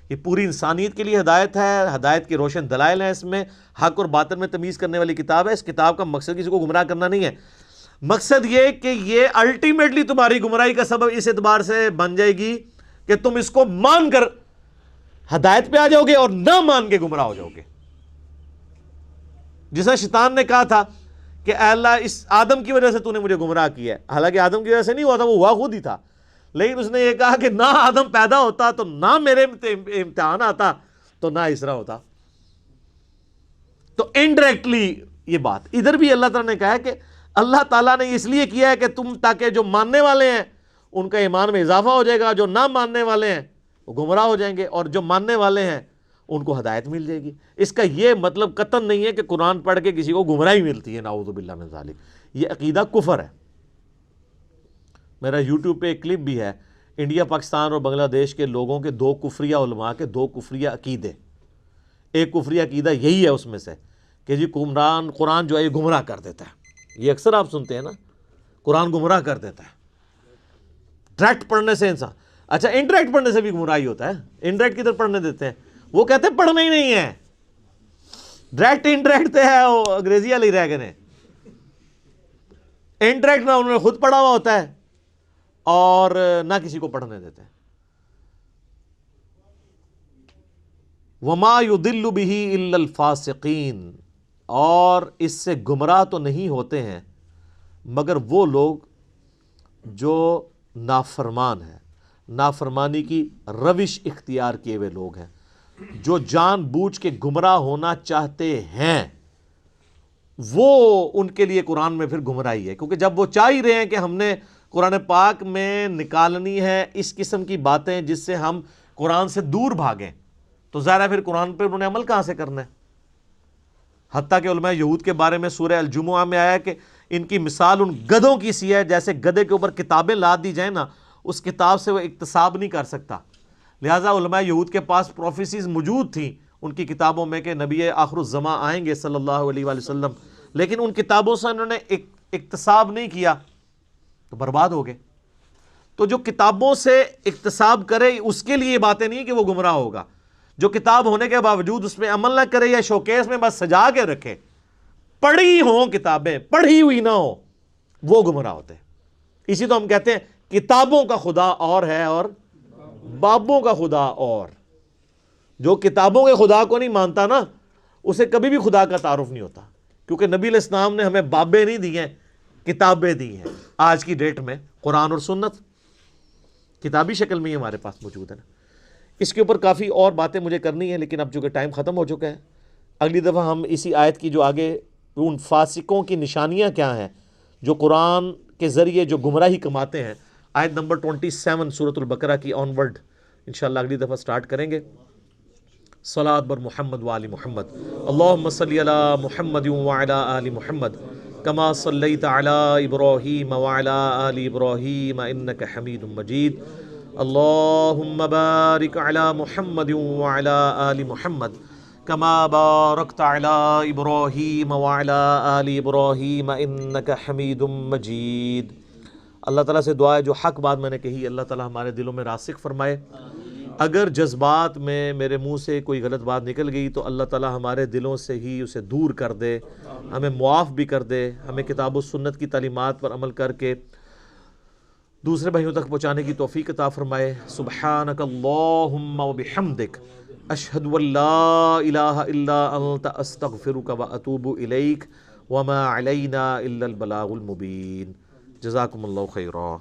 Speaker 1: یہ پوری انسانیت کے لیے ہدایت ہے، ہدایت کے روشن دلائل ہیں، اس میں حق اور باطل میں تمیز کرنے والی کتاب ہے۔ اس کتاب کا مقصد کسی کو گمراہ کرنا نہیں ہے، مقصد یہ کہ یہ الٹیمیٹلی تمہاری گمراہی کا سبب اس اعتبار سے بن جائے گی کہ تم اس کو مان کر ہدایت پہ آ جاؤ گے اور نہ مان کے گمراہ ہو جاؤ گے۔ جیسا شیطان نے کہا تھا کہ اے اللہ اس آدم کی وجہ سے تو نے مجھے گمراہ کیا ہے، حالانکہ آدم کی وجہ سے نہیں ہوا تھا، وہ ہوا خود ہی تھا، لیکن اس نے یہ کہا کہ نہ آدم پیدا ہوتا تو نہ میرے امتحان آتا تو نہ اسرا ہوتا۔ تو انڈائریکٹلی یہ بات ادھر بھی اللہ تعالیٰ نے کہا ہے کہ اللہ تعالیٰ نے اس لیے کیا ہے کہ تم تاکہ جو ماننے والے ہیں ان کا ایمان میں اضافہ ہو جائے گا، جو نہ ماننے والے ہیں وہ گمراہ ہو جائیں گے، اور جو ماننے والے ہیں ان کو ہدایت مل جائے گی۔ اس کا یہ مطلب قطعاً نہیں ہے کہ قرآن پڑھ کے کسی کو گمراہی ملتی ہے، نعوذ باللہ من ذالک، یہ عقیدہ کفر ہے۔ میرا یوٹیوب پہ ایک کلپ بھی ہے، انڈیا پاکستان اور بنگلہ دیش کے لوگوں کے 2 کفریہ علماء کے 2 کفریہ عقیدے۔ ایک کفریہ عقیدہ یہی ہے اس میں سے کہ جی قرآن جو ہے یہ گمراہ کر دیتا ہے. یہ اکثر آپ سنتے ہیں نا، قرآن گمراہ کر دیتا ہے. ڈائریکٹ پڑھنے سے انسان، اچھا انڈائریکٹ پڑھنے سے بھی گمراہی ہوتا ہے. انڈائریکٹ کدھر پڑھنے دیتے ہیں؟ وہ کہتے ہیں پڑھنا ہی نہیں ہے. ڈائریکٹ انڈائریکٹ تو ہے وہ انگریزی والی رہ گئے. انڈائریکٹ نہ انہوں نے خود پڑھا ہوا ہوتا ہے اور نہ کسی کو پڑھنے دیتے ہیں. وما يضل به الا الفاسقین، اور اس سے گمراہ تو نہیں ہوتے ہیں مگر وہ لوگ جو نافرمان ہیں، نافرمانی کی روش اختیار کیے ہوئے لوگ ہیں، جو جان بوجھ کے گمراہ ہونا چاہتے ہیں. وہ ان کے لیے قرآن میں پھر گمراہی ہے، کیونکہ جب وہ چاہ ہی رہے ہیں کہ ہم نے قرآن پاک میں نکالنی ہے اس قسم کی باتیں جس سے ہم قرآن سے دور بھاگیں، تو ظاہر ہے پھر قرآن پہ انہوں نے عمل کہاں سے کرنا ہے. حتیٰ کہ علماء یہود کے بارے میں سورہ الجمعہ میں آیا کہ ان کی مثال ان گدھوں کی سی ہے، جیسے گدھے کے اوپر کتابیں لاد دی جائیں نا، اس کتاب سے وہ اکتساب نہیں کر سکتا. لہٰذا علماء یہود کے پاس پروفیسیز موجود تھیں ان کی کتابوں میں کہ نبی آخر الزماں آئیں گے صلی اللہ علیہ وآلہ وسلم، لیکن ان کتابوں سے انہوں نے اکتساب نہیں کیا تو برباد ہو گئے. تو جو کتابوں سے اکتساب کرے اس کے لیے یہ باتیں نہیں کہ وہ گمراہ ہوگا. جو کتاب ہونے کے باوجود اس میں عمل نہ کرے یا شوکیس میں بس سجا کے رکھے، پڑھی ہوں کتابیں پڑھی ہوئی نہ ہو، وہ گمراہ ہوتے ہیں. اسی تو ہم کہتے ہیں کتابوں کا خدا اور ہے اور بابوں کا خدا اور. جو کتابوں کے خدا کو نہیں مانتا نا، اسے کبھی بھی خدا کا تعارف نہیں ہوتا، کیونکہ نبی علیہ السلام نے ہمیں بابیں نہیں دی ہیں، کتابیں دی ہیں. آج کی ڈیٹ میں قرآن اور سنت کتابی شکل میں ہی ہمارے پاس موجود ہے نا. اس کے اوپر کافی اور باتیں مجھے کرنی ہیں، لیکن اب چونکہ ٹائم ختم ہو چکا ہے، اگلی دفعہ ہم اسی آیت کی جو آگے ان فاسقوں کی نشانیاں کیا ہیں جو قرآن کے ذریعے جو گمراہی کماتے ہیں، آیت نمبر 27 سورۃ البقرہ کی آن ورڈ انشاءاللہ اگلی دفعہ سٹارٹ کریں گے. صلاۃ بر محمد وآل محمد. اللہم صلی علی محمد وعلی آل محمد کما صلیت علی ابراہیم وعلی آل ابراہیم انک حمید مجید. اللہم بارک علی محمد وعلی آل محمد کما بارکت علی ابراہیم وعلی آل ابراہیم انک حمید مجید. اللہ تعالیٰ سے دعا ہے جو حق بات میں نے کہی اللہ تعالیٰ ہمارے دلوں میں راسخ فرمائے. اگر جذبات میں میرے منہ سے کوئی غلط بات نکل گئی تو اللہ تعالیٰ ہمارے دلوں سے ہی اسے دور کر دے، ہمیں معاف بھی کر دے، ہمیں کتاب و سنت کی تعلیمات پر عمل کر کے دوسرے بھائیوں تک پہنچانے کی توفیق عطا فرمائے. سبحانک اللہم و بحمدک اشہد ان لا الہ الا انت استغفرک و اتوب الیک وما علینا الا البلاغ المبین. جزاکم اللہ خیرا.